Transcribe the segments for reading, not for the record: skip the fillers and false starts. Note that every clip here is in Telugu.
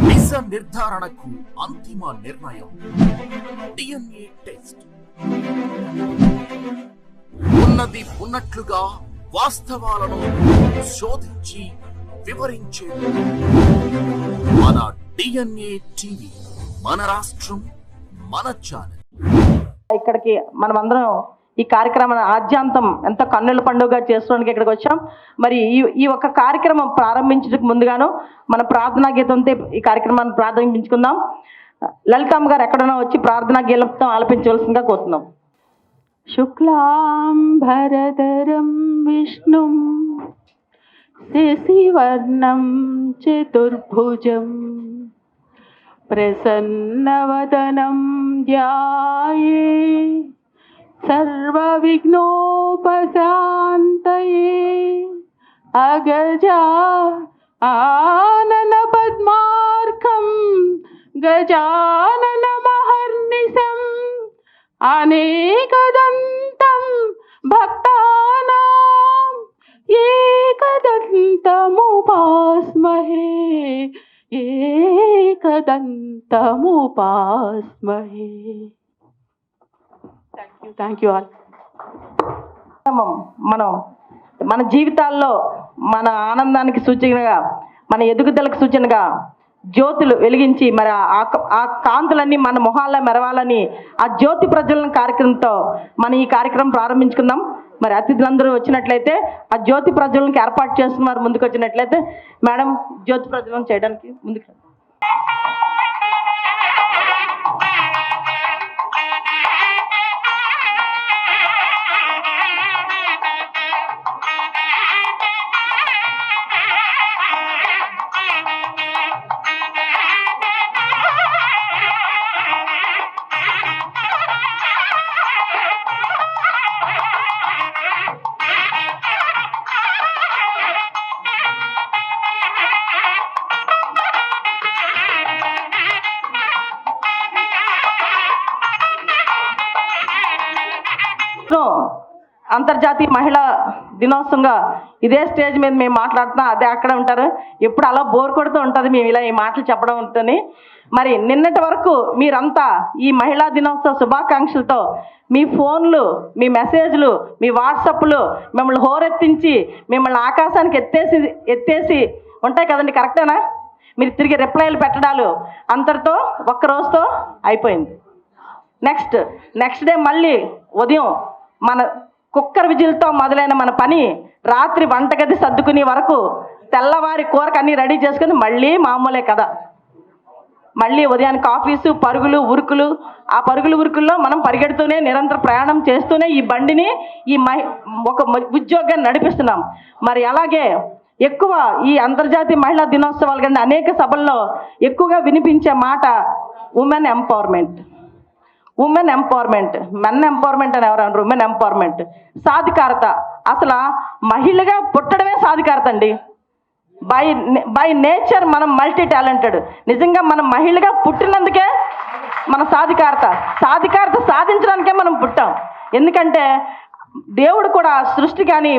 నిజ నిర్ధారణకు అంతిమ నిర్ణయం డిఎన్ఏ టెస్ట్. ఉన్నది ఉన్నట్లుగా వాస్తవాలను శోధించి వివరించే మన డిఎన్ఏ టీవీ, మన రాష్ట్రం, మన ఛానల్. ఇక్కడికి మనమందరం ఈ కార్యక్రమాన్ని ఆద్యాంతం ఎంతో కన్నుల పండుగ చేసుకోవడానికి ఇక్కడికి వచ్చాం. మరి ఈ ఒక కార్యక్రమం ప్రారంభించడానికి ముందుగాను మన ప్రార్థనా గీతంతో ఈ కార్యక్రమాన్ని ప్రారంభించుకుందాం. లలితమ్మ గారు ఎక్కడైనా వచ్చి ప్రార్థనా గీతం ఆలపించవలసిందిగా కోరుతున్నాం. శుక్లాంబరధరం విష్ణుం శశివర్ణం చతుర్భుజం ప్రసన్నవదనం ధ్యాయే సర్వవిఘ్నోపశాంతయే అగజా ఆనన పద్మార్కం గజానన మహర్నిశం అనేకదంతం భక్తానాం ఏకదంతముపాస్మహే ఏకదంతముపాస్మహే. Thank you all. మనం మన జీవితాల్లో మన ఆనందానికి సూచనగా, మన ఎదుగుదలకు సూచనగా జ్యోతులు వెలిగించి మరి ఆ కాంతులన్నీ మన మొహాల్లో మెరవాలని ఆ జ్యోతి ప్రజ్వలన కార్యక్రమంతో మనం ఈ కార్యక్రమం ప్రారంభించుకుందాం. మరి అతిథులందరూ వచ్చినట్లయితే ఆ జ్యోతి ప్రజ్వలనకి ఏర్పాటు చేస్తున్నారు. ముందుకు వచ్చినట్లయితే మేడం జ్యోతి ప్రజ్వలన చేయడానికి ముందుకు. అంతర్జాతీయ మహిళా దినోత్సవంగా ఇదే స్టేజ్ మీద మేము మాట్లాడుతున్నాం, అదే అక్కడ ఉంటారు. ఎప్పుడు అలా బోర్ కొడుతూ ఉంటుంది మేము ఇలా ఈ మాటలు చెప్పడం ఉంటుంది. మరి నిన్నటి వరకు మీరంతా ఈ మహిళా దినోత్సవ శుభాకాంక్షలతో మీ ఫోన్లు, మీ మెసేజ్లు, మీ వాట్సాప్లు మిమ్మల్ని హోరెత్తించి మిమ్మల్ని ఆకాశానికి ఎత్తేసి ఉంటాయి కదండి, కరెక్టేనా? మీరు తిరిగి రిప్లైలు పెట్టడాలు అంతటితో ఒక్క రోజుతో అయిపోయింది. నెక్స్ట్ డే మళ్ళీ ఉదయం మన కుక్కర్ విజిల్తో మొదలైన మన పని రాత్రి వంటగది సర్దుకునే వరకు తెల్లవారి కూరకు అన్నీ రెడీ చేసుకుని మళ్ళీ మామూలే కదా. మళ్ళీ ఉదయానికి ఆఫీసు పరుగులు ఉరుకులు, ఆ పరుగులు ఉరుకుల్లో మనం పరిగెడుతూనే నిరంతర ప్రయాణం చేస్తూనే ఈ బండిని ఒక ఉద్యోగాన్ని నడిపిస్తున్నాం. మరి అలాగే ఎక్కువ ఈ అంతర్జాతీయ మహిళా దినోత్సవాలు కంటే అనేక సభల్లో ఎక్కువగా వినిపించే మాట women empowerment. Women empowerment, men empowerment అని ఎవరు అనరు, ఉమెన్ ఎంపవర్మెంట్, సాధికారత. అసలు మహిళగా పుట్టడమే సాధికారత అండి. బై నేచర్ మనం మల్టీ టాలెంటెడ్. నిజంగా మనం మహిళగా పుట్టినందుకే మన సాధికారత సాధించడానికే మనం పుట్టాం. ఎందుకంటే దేవుడు కూడా సృష్టి కానీ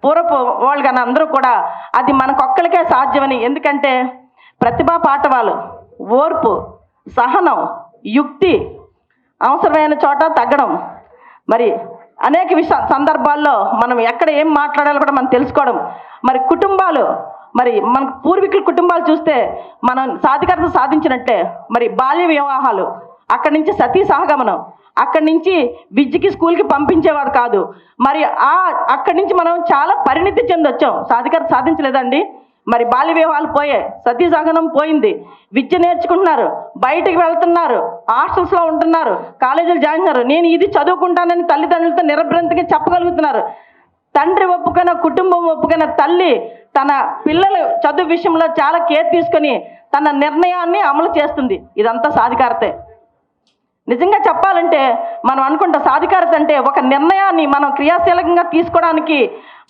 పూర్వపు వాళ్ళు కానీ అందరూ కూడా అది మనకొక్కరికే సాధ్యమని. ఎందుకంటే ప్రతిభా పాఠవాలు, ఓర్పు, సహనం, యుక్తి, అవసరమైన చోట తగ్గడం, మరి అనేక సందర్భాల్లో మనం ఎక్కడ ఏం మాట్లాడాలో కూడా మనం తెలుసుకోవడం. మరి కుటుంబాలు, మరి మన పూర్వీకుల కుటుంబాలు చూస్తే మనం సాధికారత సాధించినట్లే. మరి బాల్య వివాహాలు, అక్కడి నుంచి సతీ సహగమనం, అక్కడి నుంచి విద్యకి స్కూల్కి పంపించేవాడు కాదు. మరి అక్కడి నుంచి మనం చాలా పరిణితి చెందొచ్చాం. సాధికారత సాధించలేదండి. మరి బాల్య వివాహాలు పోయాయి, సతీ సహగమనం పోయింది, విద్య నేర్చుకుంటున్నారు, బయటికి వెళ్తున్నారు, హాస్టల్స్లో ఉంటున్నారు, కాలేజీలు జాయిన్ అయ్యారు. నేను ఇది చదువుకుంటానని తల్లిదండ్రులతో నిరభ్రంతిగా చెప్పగలుగుతున్నారు. తండ్రి ఒప్పుకున్న, కుటుంబం ఒప్పుకున్న, తల్లి తన పిల్లల చదువు విషయంలో చాలా కేర్ తీసుకొని తన నిర్ణయాన్ని అమలు చేస్తుంది. ఇదంతా సాధికారతే. నిజంగా చెప్పాలంటే మనం అనుకుంటాం సాధికారత అంటే ఒక నిర్ణయాన్ని మనం క్రియాశీలకంగా తీసుకోవడానికి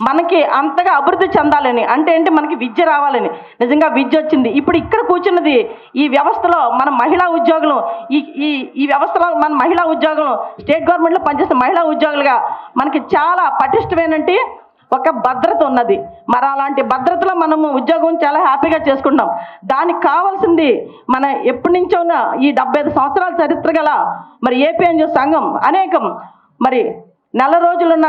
మనకి అంతగా అభివృద్ధి చెందాలని. అంటే ఏంటి, మనకి విద్య రావాలని. నిజంగా విద్య వచ్చింది. ఇప్పుడు ఇక్కడ కూర్చున్నది ఈ వ్యవస్థలో మన మహిళా ఉద్యోగులు, ఈ వ్యవస్థలో మన మహిళా ఉద్యోగులు, స్టేట్ గవర్నమెంట్లో పనిచేస్తున్న మహిళా ఉద్యోగులుగా మనకి చాలా పటిష్టమైనటువంటి ఒక భద్రత ఉన్నది. మరి అలాంటి భద్రతలో మనము ఉద్యోగం చాలా హ్యాపీగా చేసుకుంటాం. దానికి కావాల్సింది మన ఎప్పటి నుంచో ఉన్న ఈ 75 సంవత్సరాల చరిత్ర గల మరి ఏపీఎన్జిఓ సంఘం అనేకం మరి నెల రోజులున్న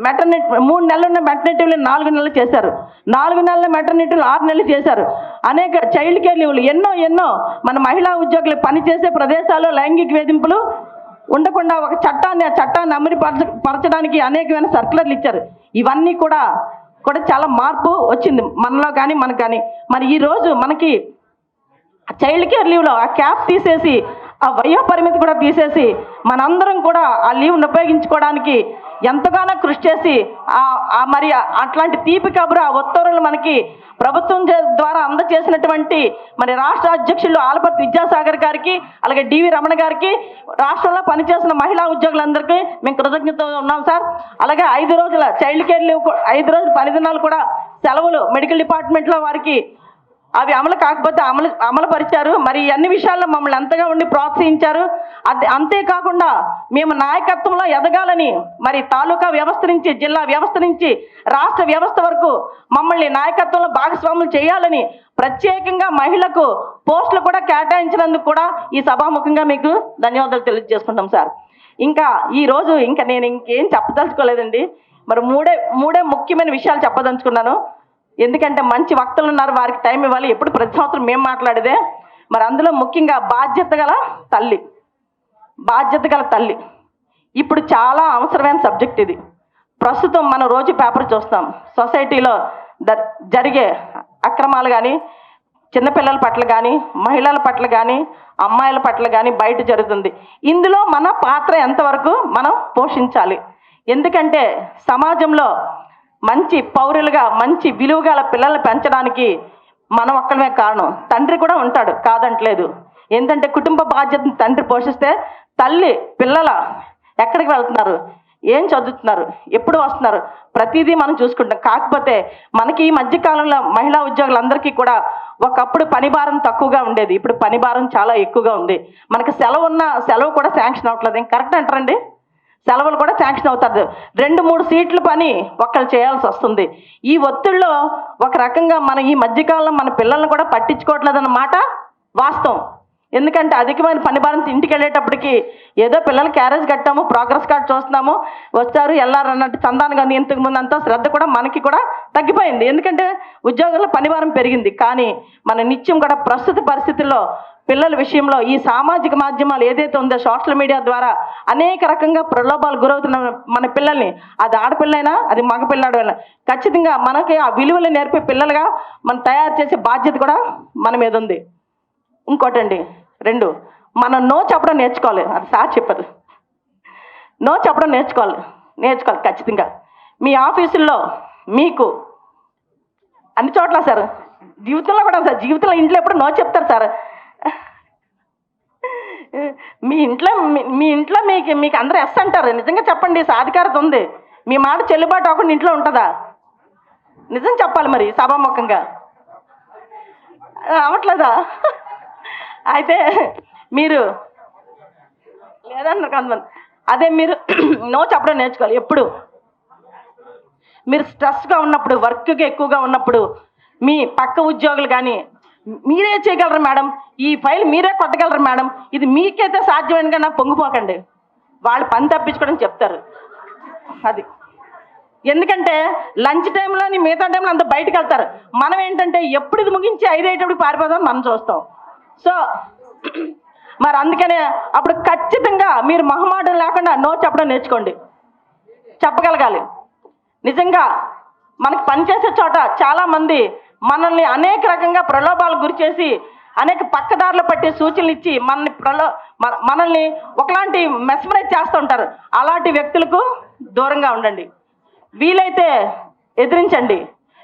మెటర్నిటీ 3 నెలలున్న మెటర్నిటీలు 4 నెలలు చేశారు, 4 నెలల మెటర్నిటీలు 6 నెలలు చేశారు. అనేక చైల్డ్ కేర్ లీవ్లు ఎన్నో మన మహిళా ఉద్యోగులు పనిచేసే ప్రదేశాల్లో లైంగిక వేధింపులు ఉండకుండా ఒక చట్టాన్ని అమలు పరచడానికి అనేకమైన సర్క్యులర్లు ఇచ్చారు. ఇవన్నీ కూడా చాలా మార్పు వచ్చింది మనలో కానీ మనకు కానీ. మరి ఈరోజు మనకి చైల్డ్ కేర్ లీవ్లో ఆ క్యాప్ తీసేసి ఆ వయో పరిమితి కూడా తీసేసి మనందరం కూడా ఆ లీవ్ను ఉపయోగించుకోవడానికి ఎంతగానో కృషి చేసి మరి అట్లాంటి తీపి కబురు ఆ ఉత్తర్వులు మనకి ప్రభుత్వం ద్వారా అందజేసినటువంటి మరి రాష్ట్ర అధ్యక్షులు ఆలపర్తి విద్యాసాగర్ గారికి, అలాగే డివి రమణ గారికి, రాష్ట్రంలో పనిచేసిన మహిళా ఉద్యోగులందరికీ మేము కృతజ్ఞతగా ఉన్నాం సార్. అలాగే 5 రోజుల చైల్డ్ కేర్ లీవ్ 5 రోజుల పని దినాలు కూడా సెలవులు మెడికల్ డిపార్ట్మెంట్లో వారికి అవి అమలు కాకపోతే అమలు పరిచారు. మరి అన్ని విషయాల్లో మమ్మల్ని ఎంతగా ఉండి ప్రోత్సహించారు. అంతేకాకుండా మేము నాయకత్వంలో ఎదగాలని మరి తాలూకా వ్యవస్థ నుంచి, జిల్లా వ్యవస్థ నుంచి రాష్ట్ర వ్యవస్థ వరకు మమ్మల్ని నాయకత్వంలో భాగస్వాములు చేయాలని ప్రత్యేకంగా మహిళలకు పోస్టులు కూడా కేటాయించినందుకు కూడా ఈ సభాముఖంగా మీకు ధన్యవాదాలు తెలియజేసుకుంటాం సార్. ఇంకా ఈరోజు నేను ఇంకేం చెప్పదలుచుకోలేదండి. మరి మూడే ముఖ్యమైన విషయాలు చెప్పదలుచుకున్నాను. ఎందుకంటే మంచి వక్తలు ఉన్నారు, వారికి టైం ఇవ్వాలి. ఎప్పుడు ప్రతి సంవత్సరం మేము మాట్లాడేదే. మరి అందులో ముఖ్యంగా బాధ్యత గల తల్లి ఇప్పుడు చాలా అవసరమైన సబ్జెక్ట్ ఇది. ప్రస్తుతం మనం రోజు పేపర్ చూస్తాం, సొసైటీలో జరిగే అక్రమాలు కానీ, చిన్నపిల్లల పట్ల కానీ, మహిళల పట్ల కానీ, అమ్మాయిల పట్ల కానీ బయట జరుగుతుంది. ఇందులో మన పాత్ర ఎంతవరకు మనం పోషించాలి? ఎందుకంటే సమాజంలో మంచి పౌరులుగా, మంచి విలువగల పిల్లల్ని పెంచడానికి మనం ఒక్కడమే కారణం. తండ్రి కూడా ఉంటాడు, కాదంటలేదు. ఏంటంటే కుటుంబ బాధ్యతను తండ్రి పోషిస్తే తల్లి పిల్లల ఎక్కడికి వెళ్తున్నారు, ఏం చదువుతున్నారు, ఎప్పుడు వస్తున్నారు, ప్రతిదీ మనం చూసుకుంటాం. కాకపోతే మనకి ఈ మధ్యకాలంలో మహిళా ఉద్యోగులందరికీ కూడా ఒకప్పుడు పని భారం తక్కువగా ఉండేది, ఇప్పుడు పని భారం చాలా ఎక్కువగా ఉంది. మనకి సెలవు కూడా శాంక్షన్ అవ్వట్లేదు. ఏం కరెక్ట్ అంటారండి? సెలవులు కూడా శాంక్షన్ అవుతారు. 2-3 సీట్ల పని ఒక్కరు చేయాల్సి వస్తుంది. ఈ ఒత్తిడిలో ఒక రకంగా మనం ఈ మధ్యకాలంలో మన పిల్లల్ని కూడా పట్టించుకోవట్లేదు అన్నమాట వాస్తవం. ఎందుకంటే అధికమైన పని భారం ఇంటికి వెళ్ళేటప్పటికి ఏదో పిల్లలు క్యారేజ్ కట్టాము, ప్రోగ్రెస్ కార్డు చూస్తున్నాము, వచ్చారు వెళ్ళారు అన్నట్టు చందాను. కానీ ఇంతకు ముందు అంతా శ్రద్ధ కూడా మనకి కూడా తగ్గిపోయింది. ఎందుకంటే ఉద్యోగుల్లో పని భారం పెరిగింది. కానీ మన నిత్యం కూడా ప్రస్తుత పరిస్థితుల్లో పిల్లల విషయంలో ఈ సామాజిక మాధ్యమాలు ఏదైతే ఉందో సోషల్ మీడియా ద్వారా అనేక రకంగా ప్రలోభాలు గురవుతున్న మన పిల్లల్ని, అది ఆడపిల్లైనా అది మగపిల్లాడైనా ఖచ్చితంగా మనకి ఆ విలువలు నేర్పే పిల్లలుగా మనం తయారు చేసే బాధ్యత కూడా మన మీద ఉంది. ఇంకోటండి 2, మనం నో చెప్పడం నేర్చుకోవాలి. అది సార్ చెప్పారు, నో చెప్పడం నేర్చుకోవాలి ఖచ్చితంగా. మీ ఆఫీసుల్లో మీకు అన్ని చోట్ల సార్, జీవితంలో కూడా సార్, జీవితంలో ఇంట్లో ఎప్పుడు నో చెప్తారు సార్. మీ ఇంట్లో మీకు అందరూ ఎస్ అంటారు. నిజంగా చెప్పండి, సాధికారత ఉంది. మీ మాట చెల్లుబాటు అవ్వకుండా ఇంట్లో ఉంటుందా? నిజం చెప్పాలి మరి సభాముఖంగా. అవ్వట్లేదా? అయితే మీరు లేదన్నారు కొంతమంది. అదే మీరు నో చెప్పడం నేర్చుకోవాలి. ఎప్పుడు మీరు స్ట్రెస్గా ఉన్నప్పుడు, వర్క్గా ఎక్కువగా ఉన్నప్పుడు మీ పక్క ఉద్యోగులు కానీ మీరే చేయగలరు మేడం, ఈ ఫైల్ మీరే కొట్టగలరు మేడం, ఇది మీకైతే సాధ్యమైన కన్నా పొంగిపోకండి. వాళ్ళు పని తప్పించుకోవడం చెప్తారు. అది ఎందుకంటే లంచ్ టైంలోని మిగతా టైంలో అంతా బయటకు వెళ్తారు. మనం ఏంటంటే ఎప్పుడు ఇది ముగించి 5 అయ్యేటప్పుడు పారిపోదామని మనం చూస్తాం. సో మరి అందుకనే అప్పుడు ఖచ్చితంగా మీరు మొహమాటం లేకుండా నో చెప్పడం నేర్చుకోండి, చెప్పగలగాలి. నిజంగా మనకి పనిచేసే చోట చాలామంది మనల్ని అనేక రకంగా ప్రలోభాలకు గురి చేసి అనేక పక్కదారులు పట్టి సూచనలు ఇచ్చి మనల్ని ఒకలాంటి మెస్మరైజ్ చేస్తూ ఉంటారు. అలాంటి వ్యక్తులకు దూరంగా ఉండండి. వీలైతే ఎదిరించండి.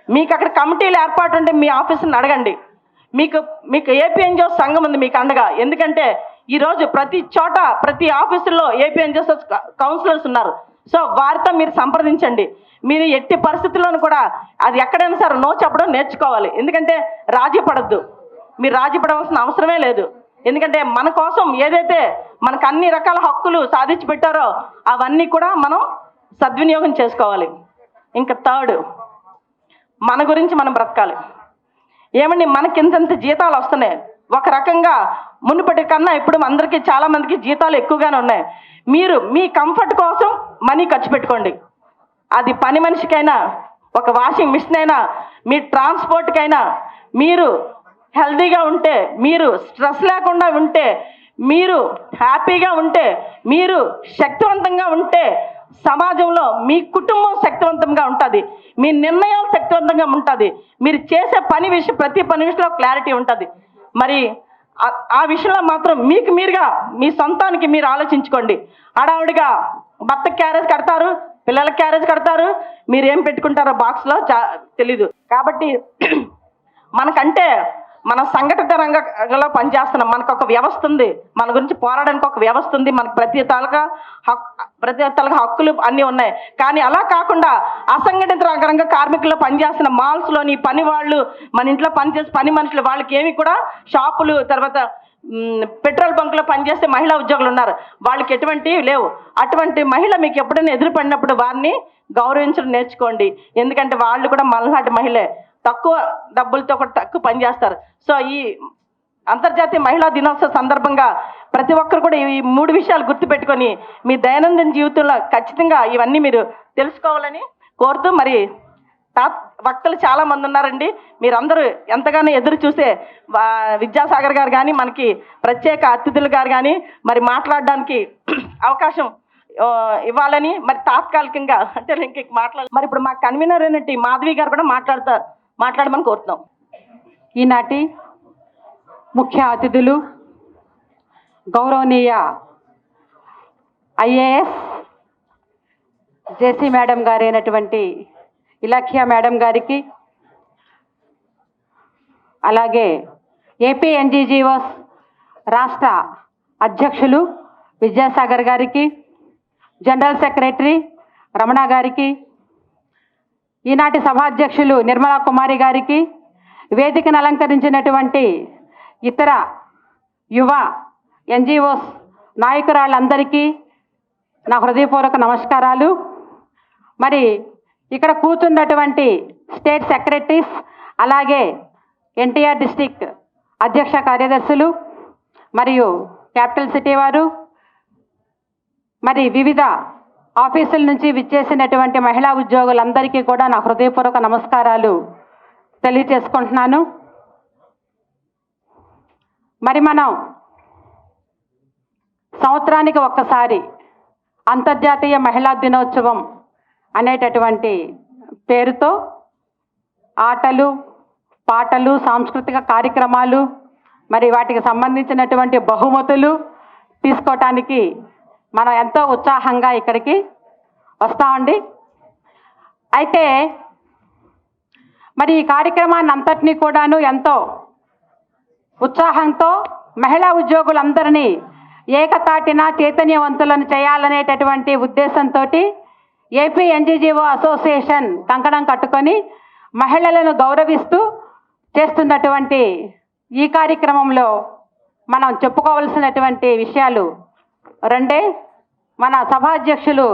మీకు అక్కడ కమిటీలు ఏర్పాటు ఉంటే మీ ఆఫీసుని అడగండి. మీకు ఏపీఎన్జిఓ సంఘం ఉంది మీకు అండగా. ఎందుకంటే ఈరోజు ప్రతి చోట ప్రతి ఆఫీసుల్లో ఏపీఎన్జిఓ కౌన్సిలర్స్ ఉన్నారు. సో వారితో మీరు సంప్రదించండి. మీరు ఎట్టి పరిస్థితుల్లోనూ కూడా అది ఎక్కడైనా సరే నో చెప్పడం నేర్చుకోవాలి. ఎందుకంటే రాజీ పడద్దు, మీరు రాజీ పడవలసిన అవసరమే లేదు. ఎందుకంటే మన కోసం ఏదైతే మనకు అన్ని రకాల హక్కులు సాధించి పెట్టారో అవన్నీ కూడా మనం సద్వినియోగం చేసుకోవాలి. ఇంకా థర్డ్, మన గురించి మనం బ్రతకాలి. ఏమండి, మనకి ఇంతంత జీతాలు వస్తున్నాయి. ఒక రకంగా మునుపటి కన్నా ఇప్పుడు అందరికీ చాలా మందికి జీతాలు ఎక్కువగానే ఉన్నాయి. మీరు మీ కంఫర్ట్ కోసం మనీ ఖర్చు పెట్టుకోండి. అది పని మనిషికైనా, ఒక వాషింగ్ మిషన్ అయినా, మీ ట్రాన్స్పోర్ట్కైనా, మీరు హెల్తీగా ఉంటే, మీరు స్ట్రెస్ లేకుండా ఉంటే, మీరు హ్యాపీగా ఉంటే, మీరు శక్తివంతంగా ఉంటే సమాజంలో మీ కుటుంబం శక్తివంతంగా ఉంటుంది, మీ నిర్ణయాలు శక్తివంతంగా ఉంటుంది, మీరు చేసే ప్రతి పని విషయంలో క్లారిటీ ఉంటుంది. మరి ఆ విషయంలో మాత్రం మీకు మీరుగా మీ సొంతానికి మీరు ఆలోచించుకోండి. హడావుడిగా భర్త క్యారేజ్ కడతారు, పిల్లలకి క్యారేజ్ కడతారు, మీరు ఏం పెట్టుకుంటారో బాక్స్లో తెలీదు. కాబట్టి మనకంటే మన సంఘటిత రంగంలో పనిచేస్తున్నాం. మనకు ఒక వ్యవస్థ ఉంది, మన గురించి పోరాడడానికి ఒక వ్యవస్థ ఉంది, మనకు ప్రతి ఒక్కరికి హక్కులు అన్నీ ఉన్నాయి. కానీ అలా కాకుండా అసంఘటిత రంగ కార్మికుల్లో పనిచేస్తున్న మాల్స్లోని పని వాళ్ళు, మన ఇంట్లో పనిచేసే పని మనుషులు, వాళ్ళకి ఏమి కూడా షాపులు, తర్వాత పెట్రోల్ బంకులో పనిచేసే మహిళా ఉద్యోగులు ఉన్నారు, వాళ్ళకి ఎటువంటివి లేవు. అటువంటి మహిళ మీకు ఎప్పుడైనా ఎదురుపడినప్పుడు వారిని గౌరవించడం నేర్చుకోండి. ఎందుకంటే వాళ్ళు కూడా మనలాంటి మహిళే, తక్కువ డబ్బులతో కూడా తక్కువ పనిచేస్తారు. సో ఈ అంతర్జాతీయ మహిళా దినోత్సవ సందర్భంగా ప్రతి ఒక్కరు కూడా ఈ 3 విషయాలు గుర్తుపెట్టుకొని మీ దైనందిన జీవితంలో ఖచ్చితంగా ఇవన్నీ మీరు తెలుసుకోవాలని కోరుతూ, మరి వక్తలు చాలా మంది ఉన్నారండి. మీరందరూ ఎంతగానో ఎదురు చూసే విద్యాసాగర్ గారు కానీ, మనకి ప్రత్యేక అతిథులు గారు కానీ మరి మాట్లాడడానికి అవకాశం ఇవ్వాలని, మరి తాత్కాలికంగా అంటే ఇంక మరి ఇప్పుడు మా కన్వీనర్ అయినట్టు మాధవి గారు కూడా మాట్లాడమని కోరుతున్నాం. ఈనాటి ముఖ్య అతిథులు గౌరవనీయ ఐఏఎస్ జేసీ మేడం గారైనటువంటి ఇలాఖ్యా మేడం గారికి, అలాగే ఏపీ ఎన్జీజీఓస్ రాష్ట్ర అధ్యక్షులు విద్యాసాగర్ గారికి, జనరల్ సెక్రటరీ రమణ గారికి, ఈనాటి సభాధ్యక్షులు నిర్మలా కుమారి గారికి, వేదికను అలంకరించినటువంటి ఇతర యువ ఎన్జిఓస్ నాయకురాళ్ళందరికీ నా హృదయపూర్వక నమస్కారాలు. మరి ఇక్కడ కూర్చున్నటువంటి స్టేట్ సెక్రటరీస్, అలాగే ఎన్టీఆర్ డిస్ట్రిక్ట్ అధ్యక్ష కార్యదర్శులు మరియు క్యాపిటల్ సిటీ వారు, మరి వివిధ ఆఫీసుల నుంచి విచ్చేసినటువంటి మహిళా ఉద్యోగులందరికీ కూడా నా హృదయపూర్వక నమస్కారాలు తెలియచేసుకుంటున్నాను. మరి మనం సంవత్సరానికి ఒక్కసారి అంతర్జాతీయ మహిళా దినోత్సవం అనేటటువంటి పేరుతో ఆటలు, పాటలు, సాంస్కృతిక కార్యక్రమాలు, మరి వాటికి సంబంధించినటువంటి బహుమతులు తీసుకోవటానికి మనం ఎంతో ఉత్సాహంగా ఇక్కడికి వస్తామండి. అయితే మరి ఈ కార్యక్రమాన్ని అంతటినీ కూడాను ఎంతో ఉత్సాహంతో మహిళా ఉద్యోగులందరినీ ఏకతాటిన చైతన్యవంతులను చేయాలనేటటువంటి ఉద్దేశంతో ఏపీ ఎన్జీజీఓ అసోసియేషన్ కంకణం కట్టుకొని మహిళలను గౌరవిస్తూ చేస్తున్నటువంటి ఈ కార్యక్రమంలో మనం చెప్పుకోవాల్సినటువంటి విషయాలు రెండే. మన సభాధ్యక్షులు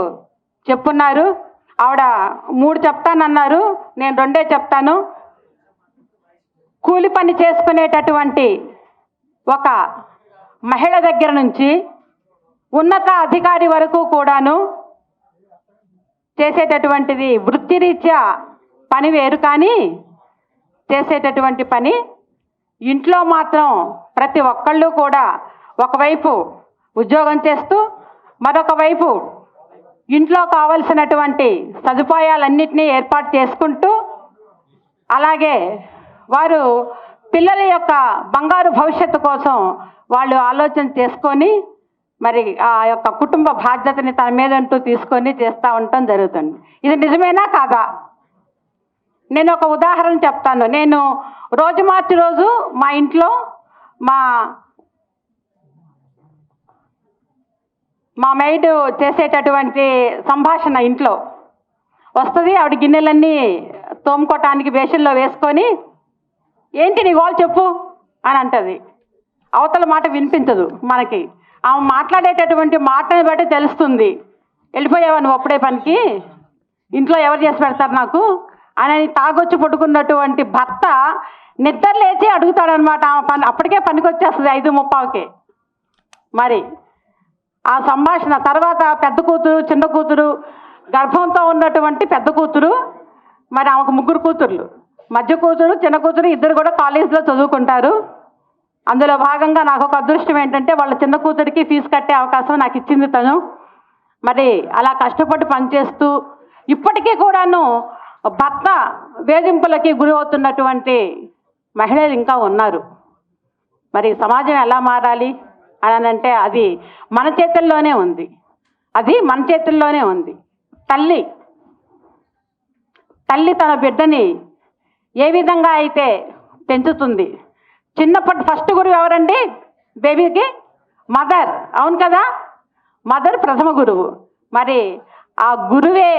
చెప్పున్నారు, ఆవిడ 3 చెప్తానన్నారు, నేను 2 చెప్తాను. కూలి పని చేసుకునేటటువంటి ఒక మహిళ దగ్గర నుంచి ఉన్నత అధికారి వరకు కూడాను చేసేటటువంటిది వృత్తిరీత్యా పని వేరు, కానీ చేసేటటువంటి పని ఇంట్లో మాత్రం ప్రతి ఒక్కళ్ళు కూడా ఒకవైపు ఉద్యోగం చేస్తూ మరొక వైపు ఇంట్లో కావలసినటువంటి సదుపాయాలన్నింటినీ ఏర్పాటు చేసుకుంటూ, అలాగే వారు పిల్లల యొక్క బంగారు భవిష్యత్తు కోసం వాళ్ళు ఆలోచన చేసుకొని మరి ఆ యొక్క కుటుంబ బాధ్యతని తన మీద అంటూ తీసుకొని చేస్తూ ఉండటం జరుగుతుంది. ఇది నిజమేనా కాదా? నేను ఒక ఉదాహరణ చెప్తాను. నేను రోజు మార్చి రోజు మా ఇంట్లో మా మెయిడ్ చేసేటటువంటి సంభాషణ ఇంట్లో వస్తుంది. ఆవిడ గిన్నెలన్నీ తోముకోవటానికి బేషన్లో వేసుకొని, ఏంటి నీ గోల్ చెప్పు అని అంటది. అవతల మాట వినిపించదు మనకి. ఆమె మాట్లాడేటటువంటి మాటని బట్టి తెలుస్తుంది, వెళ్ళిపోయావా నువ్వు అప్పుడే పనికి, ఇంట్లో ఎవరు చేసి పెడతారు నాకు అని తాగొచ్చి పట్టుకున్నటువంటి భర్త నిద్ర లేచి అడుగుతాడనమాట. పని అప్పటికే పనికి వచ్చేస్తుంది 5:30కి. మరి ఆ సంభాషణ తర్వాత పెద్ద కూతురు, చిన్న కూతురు, గర్భంతో ఉన్నటువంటి పెద్ద కూతురు, మరి ఆమెకు 3 కూతుర్లు, మధ్య కూతురు, చిన్న కూతురు ఇద్దరు కూడా కాలేజీలో చదువుకుంటారు. అందులో భాగంగా నాకు ఒక అదృష్టం ఏంటంటే వాళ్ళ చిన్న కూతురికి ఫీజు కట్టే అవకాశం నాకు ఇచ్చింది తను. మరి అలా కష్టపడి పనిచేస్తూ ఇప్పటికీ కూడాను భర్త వేధింపులకి గురి అవుతున్నటువంటి మహిళలు ఇంకా ఉన్నారు. మరి సమాజం ఎలా మారాలి అని అంటే అది మన చేతుల్లోనే ఉంది. అది మన చేతుల్లోనే ఉంది. తల్లి తన బిడ్డని ఏ విధంగా అయితే పెంచుతుంది, చిన్నప్పటి ఫస్ట్ గురువు ఎవరండి బేబీకి? మదర్. అవును కదా, మదర్ ప్రథమ గురువు. మరి ఆ గురువే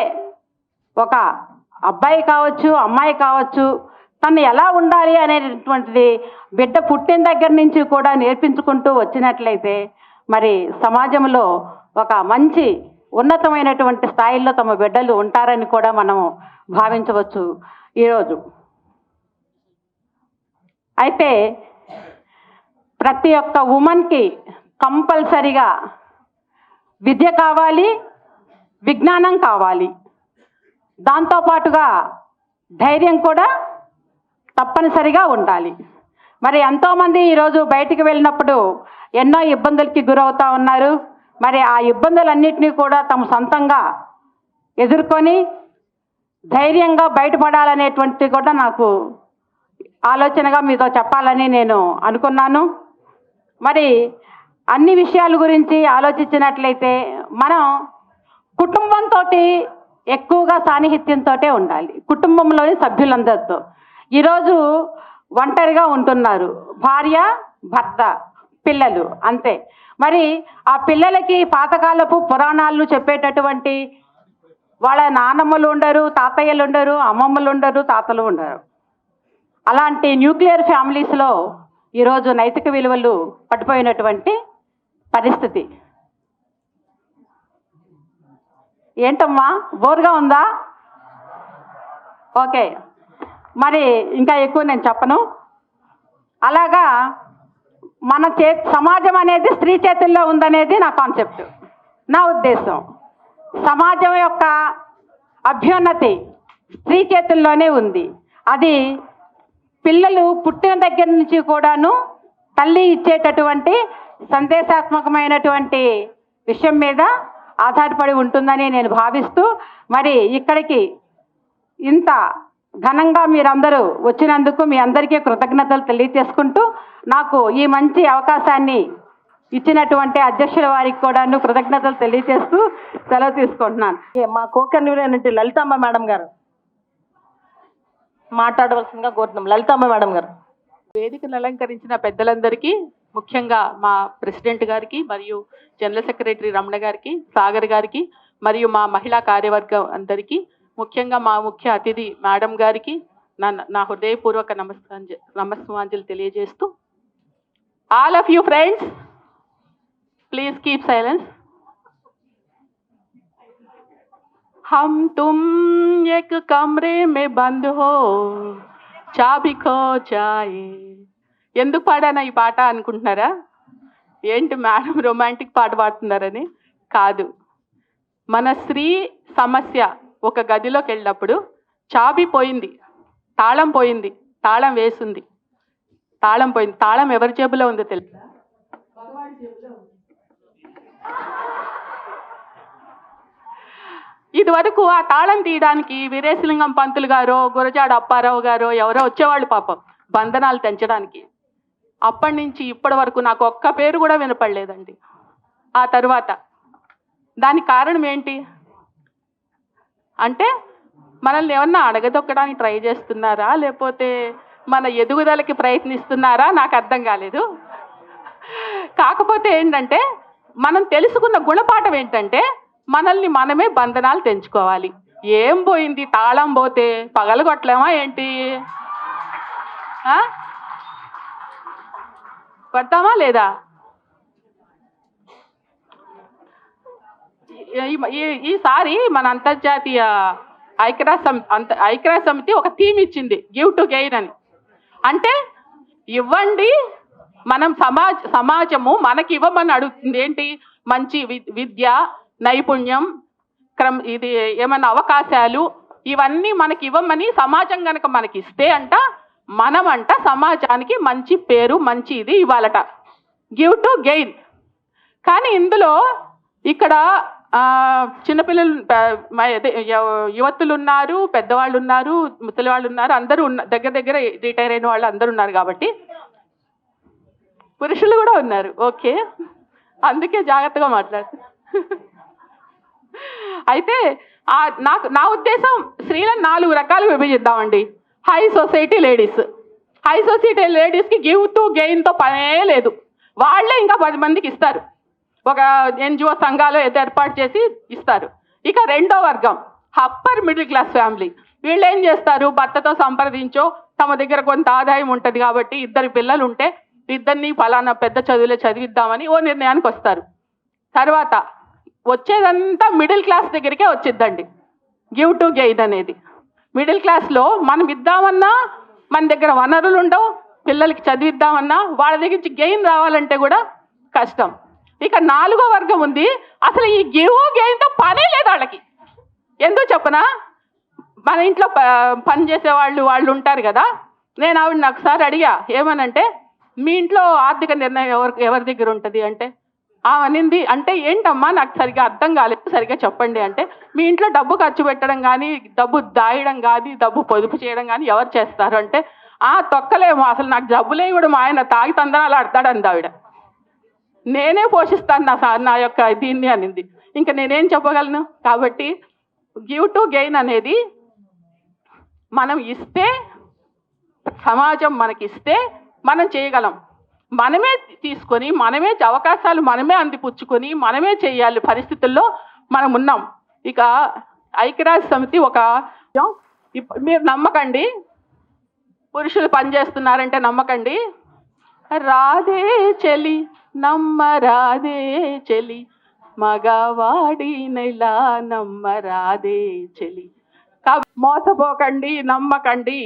ఒక అబ్బాయి కావచ్చు, అమ్మాయి కావచ్చు, తను ఎలా ఉండాలి అనేటువంటిది బిడ్డ పుట్టిన దగ్గర నుంచి కూడా నేర్పించుకుంటూ వచ్చినట్లయితే మరి సమాజంలో ఒక మంచి ఉన్నతమైనటువంటి స్థాయిలో తమ బిడ్డలు ఉంటారని కూడా మనం భావించవచ్చు ఈరోజు. అయితే ప్రతి ఒక్క ఉమెన్కి కంపల్సరిగా విద్య కావాలి, విజ్ఞానం కావాలి, దాంతోపాటుగా ధైర్యం కూడా తప్పనిసరిగా ఉండాలి. మరి ఎంతోమంది ఈరోజు బయటికి వెళ్ళినప్పుడు ఎన్నో ఇబ్బందులకి గురవుతూ ఉన్నారు. మరి ఆ ఇబ్బందులన్నింటినీ కూడా తమ సొంతంగా ఎదుర్కొని ధైర్యంగా బయటపడాలనేటువంటిది కూడా నాకు ఆలోచనగా మీతో చెప్పాలని నేను అనుకున్నాను. మరి అన్ని విషయాల గురించి ఆలోచించినట్లయితే మనం కుటుంబంతో ఎక్కువగా సాన్నిహిత్యంతో ఉండాలి, కుటుంబంలోని సభ్యులందరితో. ఈరోజు ఒంటరిగా ఉంటున్నారు, భార్య, భర్త, పిల్లలు, అంతే. మరి ఆ పిల్లలకి పాతకాలపు పురాణాలు చెప్పేటటువంటి వాళ్ళ నానమ్మలు ఉండరు, తాతయ్యలు ఉండరు, అమ్మమ్మలు ఉండరు, తాతలు ఉండరు. అలాంటి న్యూక్లియర్ ఫ్యామిలీస్లో ఈరోజు నైతిక విలువలు పడిపోయినటువంటి పరిస్థితి. ఏంటమ్మా బోర్గా ఉందా? ఓకే, మరి ఇంకా ఎక్కువ నేను చెప్పను. అలాగా మన సమాజం అనేది స్త్రీ చేతుల్లో ఉందనేది నా కాన్సెప్ట్, నా ఉద్దేశం. సమాజం యొక్క అభ్యున్నతి స్త్రీ చేతుల్లోనే ఉంది. అది పిల్లలు పుట్టిన దగ్గర నుంచి కూడాను తల్లి ఇచ్చేటటువంటి సందేశాత్మకమైనటువంటి విషయం మీద ఆధారపడి ఉంటుందని నేను భావిస్తూ, మరి ఇక్కడికి ఇంత ఘనంగా మీరందరూ వచ్చినందుకు మీ అందరికీ కృతజ్ఞతలు తెలియజేసుకుంటూ, నాకు ఈ మంచి అవకాశాన్ని ఇచ్చినటువంటి అధ్యక్షుల వారికి కూడాను కృతజ్ఞతలు తెలియజేస్తూ సెలవు తీసుకుంటున్నాను. మా కోకన్వీనర్ లలితమ్మ మేడం గారు మాట్లాడవలసిందిగా కోరుతున్నాం. లలితమ్మ మేడం గారు. వేదికను అలంకరించిన పెద్దలందరికీ, ముఖ్యంగా మా ప్రెసిడెంట్ గారికి మరియు జనరల్ సెక్రటరీ రమణ గారికి, సాగర్ గారికి, మరియు మా మహిళా కార్యవర్గం అందరికీ, ముఖ్యంగా మా ముఖ్య అతిథి మేడం గారికి నా హృదయపూర్వక నమస్కారాంజలి తెలియజేస్తూ, all of you friends please keep silence. हम तुम एक कमरे में बंद हो चाबी खो जाए. ఎందుకు పాడానా ఈ పాట అనుకుంటున్నారా? ఏంటి మేడం రొమాంటిక్ పాట పాడుతున్నారని? కాదు. మన స్త్రీ సమస్య ఒక గదిలోకి వెళ్ళినప్పుడు చాబీ పోయింది, తాళం పోయింది, తాళం వేసింది, తాళం పోయింది. తాళం ఎవరి జేబులో ఉందో తెలుసా? భగవాన్ జేబులో ఉంది. ఇది వరకు ఆ తాళం తీయడానికి వీరేశలింగం పంతులు గారో, గురజాడ అప్పారావు గారో ఎవరో వచ్చేవాళ్ళు పాపం బంధనాలు తెంచడానికి. అప్పటి నుంచి ఇప్పటి వరకు నాకు ఒక్క పేరు కూడా వినపడలేదండి. ఆ తర్వాత దానికి కారణం ఏంటి అంటే, మనల్ని ఏమన్నా అడగదొక్కడానికి ట్రై చేస్తున్నారా, లేకపోతే మన ఎదుగుదలకి ప్రయత్నిస్తున్నారా? నాకు అర్థం కాలేదు. కాకపోతే ఏంటంటే, మనం తెలుసుకున్న గుణపాఠం ఏంటంటే, మనల్ని మనమే బంధనాలు తెంచుకోవాలి. ఏం పోయింది? తాళం పోతే పగలగొట్టలేమా ఏంటి? కొడతామా లేదా? ఈసారి మన అంతర్జాతీయ ఐక్యరాజ్య సమితి ఒక థీమ్ ఇచ్చింది, గివ్ టు గెయిన్ అని. అంటే ఇవ్వండి, మనం సమాజము మనకి ఇవ్వమని అడుగుతుంది. ఏంటి? మంచి విద్య, నైపుణ్యం, ఇది ఏమన్నా అవకాశాలు, ఇవన్నీ మనకి ఇవ్వమని సమాజం కనుక మనకి ఇస్తే అంట, మనమంట సమాజానికి మంచి పేరు, మంచి ఇది ఇవ్వాలట, గివ్ టు గెయిన్. కానీ ఇందులో ఇక్కడ చిన్నపిల్లలు, యువతులు ఉన్నారు, పెద్దవాళ్ళు ఉన్నారు, ముసలి వాళ్ళు ఉన్నారు, అందరూ దగ్గర దగ్గర రిటైర్ అయిన వాళ్ళు అందరూ ఉన్నారు. కాబట్టి పురుషులు కూడా ఉన్నారు. ఓకే, అందుకే జాగ్రత్తగా మాట్లాడు. అయితే నా ఉద్దేశం, స్త్రీలను 4 రకాలు విభజిద్దామండి. హై సొసైటీ లేడీస్కి గివ్ టు గెయిన్తో పనే లేదు. వాళ్ళే ఇంకా 10 మందికి ఇస్తారు, ఒక NGO సంఘాలు ఏర్పాటు చేసి ఇస్తారు. ఇక రెండో వర్గం అప్పర్ మిడిల్ క్లాస్ ఫ్యామిలీ. వీళ్ళు ఏం చేస్తారు? భర్తతో సంప్రదించో, తమ దగ్గర కొంత ఆదాయం ఉంటుంది కాబట్టి 2 పిల్లలు ఉంటే 2 ఫలానా పెద్ద చదువులే చదివిద్దామని ఓ నిర్ణయానికి వస్తారు. తర్వాత వచ్చేదంతా మిడిల్ క్లాస్ దగ్గరికే వచ్చిద్దండి గివ్ టు గెయిన్ అనేది. మిడిల్ క్లాస్లో మనం ఇద్దామన్నా మన దగ్గర వనరులు ఉండవు, పిల్లలకి చదివిద్దామన్నా వాళ్ళ దగ్గర నుంచి గెయిన్ రావాలంటే కూడా కష్టం. ఇక 4వ వర్గం ఉంది, అసలు ఈ గివ్ గెయిన్తో పనే లేదు వాళ్ళకి. ఎందుకు చెప్పనా? మన ఇంట్లో పని చేసే వాళ్ళు ఉంటారు కదా. నేను ఆవిడని ఒకసారి అడిగా, ఏమనంటే మీ ఇంట్లో ఆర్థిక నిర్ణయం ఎవరి దగ్గర ఉంటుంది అంటే, అనింది. అంటే ఏంటమ్మా, నాకు సరిగ్గా అర్థం కాలేదు, సరిగ్గా చెప్పండి అంటే, మీ ఇంట్లో డబ్బు ఖర్చు పెట్టడం కానీ, డబ్బు దాయడం కానీ, డబ్బు పొదుపు చేయడం కానీ ఎవరు చేస్తారు అంటే, తొక్కలేమో, అసలు నాకు డబ్బులే కూడా మా ఆయన తాగి తందనాలు ఆడతాడంది ఆవిడ. నేనే పోషిస్తాను నా యొక్క దీన్ని అనింది. ఇంకా నేనేం చెప్పగలను? కాబట్టి గివ్ టు గెయిన్ అనేది మనం ఇస్తే, సమాజం మనకిస్తే మనం చేయగలం. మనమే తీసుకొని, మనమే అవకాశాలు మనమే అందిపుచ్చుకొని మనమే చేయాలి పరిస్థితుల్లో మనం ఉన్నాం. ఇక ఐక్యరాజ్య సమితి మీరు నమ్మకండి, పురుషులు పనిచేస్తున్నారంటే నమ్మకండి. రాధే చెలి నమ్మరాదే చెలి, మగవాడి నెలా నమ్మరాదే చెలి. మోసపోకండి, నమ్మకండి.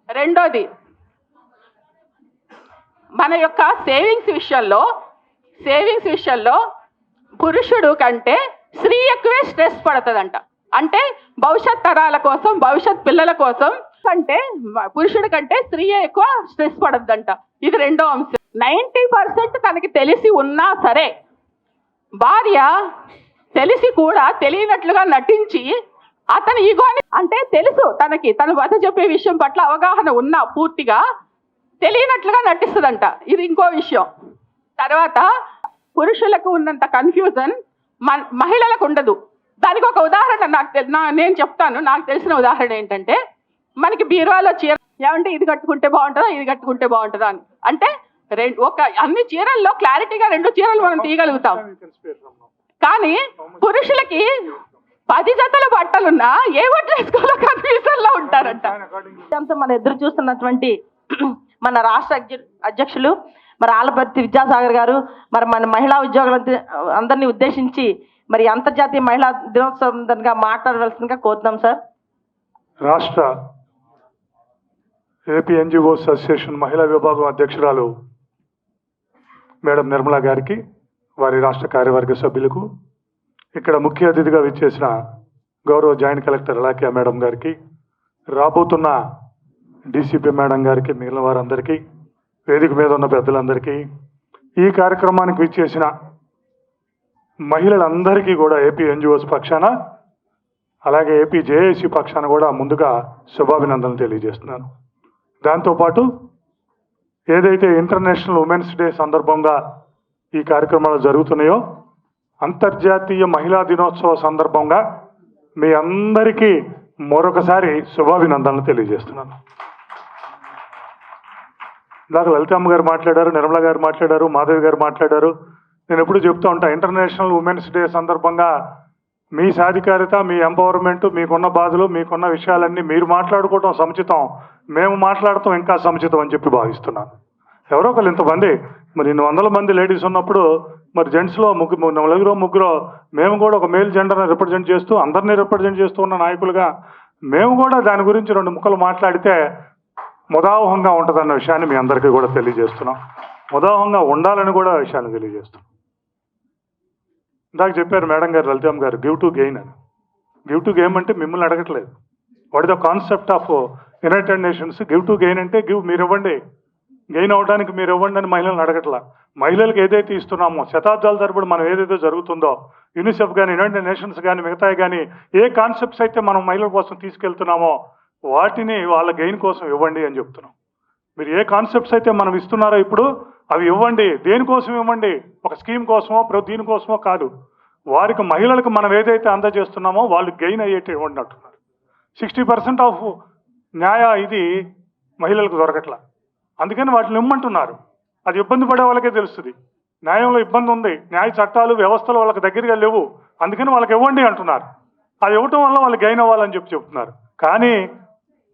రెండోది, మన యొక్క సేవింగ్స్ విషయంలో పురుషుడు కంటే స్త్రీ ఎక్కువే స్ట్రెస్ పడుతుందంట. అంటే భవిష్యత్ తరాల కోసం, భవిష్యత్ పిల్లల కోసం కంటే పురుషుడి కంటే స్త్రీ ఎక్కువ స్ట్రెస్ పడద్దంట. ఇది రెండో అంశం. 90% తనకి తెలిసి ఉన్నా సరే, భార్య తెలిసి కూడా తెలియనట్లుగా నటించి అతని ఈగోని, అంటే తెలుసు తనకి తన భర్త చెప్పే విషయం పట్ల అవగాహన ఉన్నా పూర్తిగా తెలియనట్లుగా నటిస్తుందంట. ఇది ఇంకో విషయం. తర్వాత పురుషులకు ఉన్నంత కన్ఫ్యూజన్ మహిళలకు ఉండదు. దానికి ఒక ఉదాహరణ నేను చెప్తాను. నాకు తెలిసిన ఉదాహరణ ఏంటంటే, మనకి బీరువాలో చీర, ఏమంటే ఇది కట్టుకుంటే బాగుంటుందా, ఇది కట్టుకుంటే బాగుంటుందా అని. అంటే అన్ని చీరల్లో క్లారిటీగా 2 చీరలు మనం తీయగలుగుతాం. కానీ పురుషులకి 10 జతల బట్టలున్నా ఏ బట్టలు వేసుకోవాలో కన్ఫ్యూజన్ లో ఉంటారంట. మన ఎదురు చూస్తున్నటువంటి మన రాష్ట్ర అధ్యక్షులు మరి ఆలపర్తి విద్యాసాగర్ గారు మరి మన మహిళా ఉద్యోగుల అందరినీ ఉద్దేశించి మరి అంతర్జాతీయ మహిళా దినోత్సవంగా మాట్లాడవలసిందిగా కోరుతున్నాం సార్. రాష్ట్ర ఏపీ NGOs అసోసియేషన్ మహిళా విభాగం అధ్యక్షురాలు మేడం నిర్మలా గారికి, వారి రాష్ట్ర కార్యవర్గ సభ్యులకు, ఇక్కడ ముఖ్య అతిథిగా విచ్చేసిన గౌరవ జాయింట్ కలెక్టర్ అలాకే మేడం గారికి, రాబోతున్న DCP మేడం గారికి, మిగిలిన వారందరికీ, వేదిక మీద ఉన్న పెద్దలందరికీ, ఈ కార్యక్రమానికి విచ్చేసిన మహిళలందరికీ కూడా ఏపీ NGOs పక్షాన అలాగే ఏపీ JAC పక్షాన కూడా ముందుగా శుభాభినందనలు తెలియజేస్తున్నాను. దాంతోపాటు ఏదైతే ఇంటర్నేషనల్ ఉమెన్స్ డే సందర్భంగా ఈ కార్యక్రమాలు జరుగుతున్నాయో, అంతర్జాతీయ మహిళా దినోత్సవ సందర్భంగా మీ అందరికీ మరొకసారి శుభాభినందనలు తెలియజేస్తున్నాను. ఇందాక లలితమ్మ గారు మాట్లాడారు, నిర్మల గారు మాట్లాడారు, మాధవి గారు మాట్లాడారు. నేను ఎప్పుడు చెప్తూ ఉంటా, ఇంటర్నేషనల్ ఉమెన్స్ డే సందర్భంగా మీ సాధికారిత, మీ ఎంపవర్మెంట్, మీకున్న బాధలు, మీకున్న విషయాలన్నీ మీరు మాట్లాడుకోవడం సముచితం, మేము మాట్లాడటం ఇంకా సముచితం అని చెప్పి భావిస్తున్నాను. ఎవరో ఒకరు ఇంతమంది మరి ఇన్ని వందల మంది లేడీస్ ఉన్నప్పుడు మరి జెంట్స్లో ముగ్గురు మేము కూడా ఒక మేల్ జెండర్ని రిప్రజెంట్ చేస్తూ అందరినీ రిప్రజెంట్ చేస్తూ ఉన్న నాయకులుగా మేము కూడా దాని గురించి 2 ముక్కలు మాట్లాడితే ముదావహంగా ఉంటుందన్న విషయాన్ని మీ అందరికీ కూడా తెలియజేస్తున్నాం. ముదావహంగా ఉండాలని కూడా విషయాన్ని తెలియజేస్తున్నాం. ఇందాక చెప్పారు మేడం గారు, లలితమ్మ గారు, గివ్ టు గెయిన్ అని. గివ్ టు గెయిన్ అంటే మిమ్మల్ని అడగట్లేదు. What is the concept of United nations? Give to gain అంటే గివ్, మీరు ఇవ్వండి, గెయిన్ అవడానికి మీరు ఇవ్వండి అని మహిళలను అడగట్లా. మహిళలకు ఏదైతే ఇస్తున్నామో శతాబ్దాల తరబడి మనం ఏదైతే జరుగుతుందో, యూనిసెఫ్ కానీ యునైటెడ్ నేషన్స్ కానీ మిగతాయి కానీ ఏ కాన్సెప్ట్స్ అయితే మనం మహిళల కోసం తీసుకెళ్తున్నామో వాటిని వాళ్ళ గెయిన్ కోసం ఇవ్వండి అని చెప్తున్నాం. మీరు ఏ కాన్సెప్ట్స్ అయితే మనం ఇస్తున్నారో ఇప్పుడు అవి ఇవ్వండి. దేనికోసం ఇవ్వండి? ఒక స్కీమ్ కోసమో దీనికోసమో కాదు. వారికి మహిళలకు మనం ఏదైతే అందజేస్తున్నామో వాళ్ళు గెయిన్ అయ్యేట్టు ఇవ్వండి అంటున్నారు. 60% ఆఫ్ న్యాయ ఇది మహిళలకు దొరకట్లా, అందుకని వాటిని ఇమ్మంటున్నారు. అది ఇబ్బంది పడే వాళ్ళకే తెలుస్తుంది. న్యాయంలో ఇబ్బంది ఉంది, న్యాయ చట్టాలు వ్యవస్థలు వాళ్ళకి దగ్గరగా లేవు, అందుకని వాళ్ళకి ఇవ్వండి అంటున్నారు. అది ఇవ్వటం వల్ల వాళ్ళు గెయిన్ అవ్వాలని చెప్తున్నారు. కానీ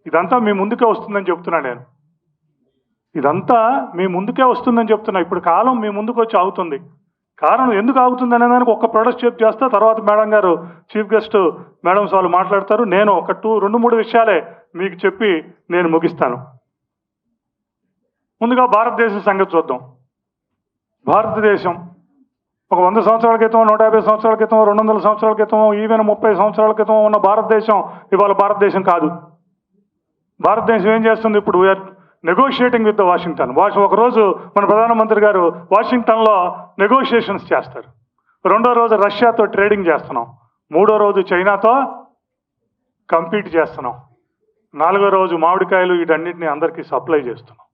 ఇదంతా మీ ముందుకే వస్తుందని చెప్తున్నాను నేను. ఇదంతా మీ ముందుకే వస్తుందని చెప్తున్నా. ఇప్పుడు కాలం మీ ముందుకు వచ్చి ఆగుతుంది. కారణం ఎందుకు ఆగుతుంది అనే దానికి ఒక ప్రొడక్ట్ చేస్తా, తర్వాత మేడం గారు చీఫ్ గెస్ట్ మేడమ్స్ వాళ్ళు మాట్లాడతారు. నేను ఒక 2-3 విషయాలే మీకు చెప్పి నేను ముగిస్తాను. ముందుగా భారతదేశం సంగతి చూద్దాం. భారతదేశం ఒక 100 సంవత్సరాల క్రితం, 150 సంవత్సరాల క్రితం, 200 సంవత్సరాల క్రితం, ఈవెన్ 30 సంవత్సరాల క్రితం ఉన్న భారతదేశం ఇవాళ భారతదేశం కాదు. భారతదేశం ఏం చేస్తుంది? ఇప్పుడు we are negotiating with the Washington. ఒకరోజు మన ప్రధానమంత్రి గారు వాషింగ్టన్లో నెగోషియేషన్స్ చేస్తారు. 2వ రోజు రష్యాతో ట్రేడింగ్ చేస్తున్నాం. 3వ రోజు చైనాతో కంపీట్ చేస్తున్నాం. 4వ రోజు మామిడికాయలు వీటన్నిటిని అందరికీ సప్లై చేస్తున్నాం.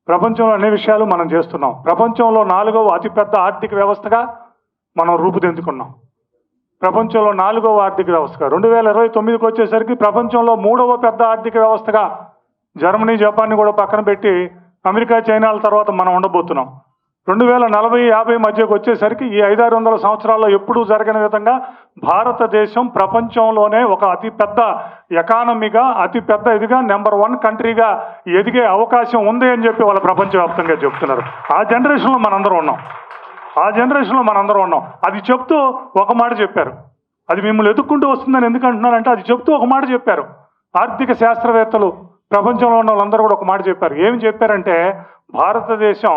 ప్రపంచంలో అన్ని విషయాలు మనం చేస్తున్నాం. ప్రపంచంలో 4వ అతిపెద్ద ఆర్థిక వ్యవస్థగా మనం రూపుదిద్దుకున్నాం. ప్రపంచంలో 4వ ఆర్థిక వ్యవస్థగా 2029కి వచ్చేసరికి ప్రపంచంలో 3వ పెద్ద ఆర్థిక వ్యవస్థగా జర్మనీ, జపాన్ని కూడా పక్కన పెట్టి అమెరికా, చైనాల తర్వాత మనం ఉండబోతున్నాం. 2040-50 మధ్యకు వచ్చేసరికి ఈ 500-600 సంవత్సరాల్లో ఎప్పుడూ జరగని విధంగా భారతదేశం ప్రపంచంలోనే ఒక అతిపెద్ద ఎకానమీగా, అతిపెద్ద ఇదిగా నెంబర్ 1 కంట్రీగా ఎదిగే అవకాశం ఉంది అని చెప్పి వాళ్ళ ప్రపంచవ్యాప్తంగా చెప్తున్నారు. ఆ జనరేషన్లో మనందరం ఉన్నాం. అది చెప్తూ ఒక మాట చెప్పారు. అది మిమ్మల్ని ఎదుక్కుంటూ వస్తుందని ఎందుకు అంటున్నారంటే అది చెప్తూ ఒక మాట చెప్పారు. ఆర్థిక శాస్త్రవేత్తలు ప్రపంచంలో ఉన్న వాళ్ళందరూ కూడా ఒక మాట చెప్పారు. ఏమి చెప్పారంటే భారతదేశం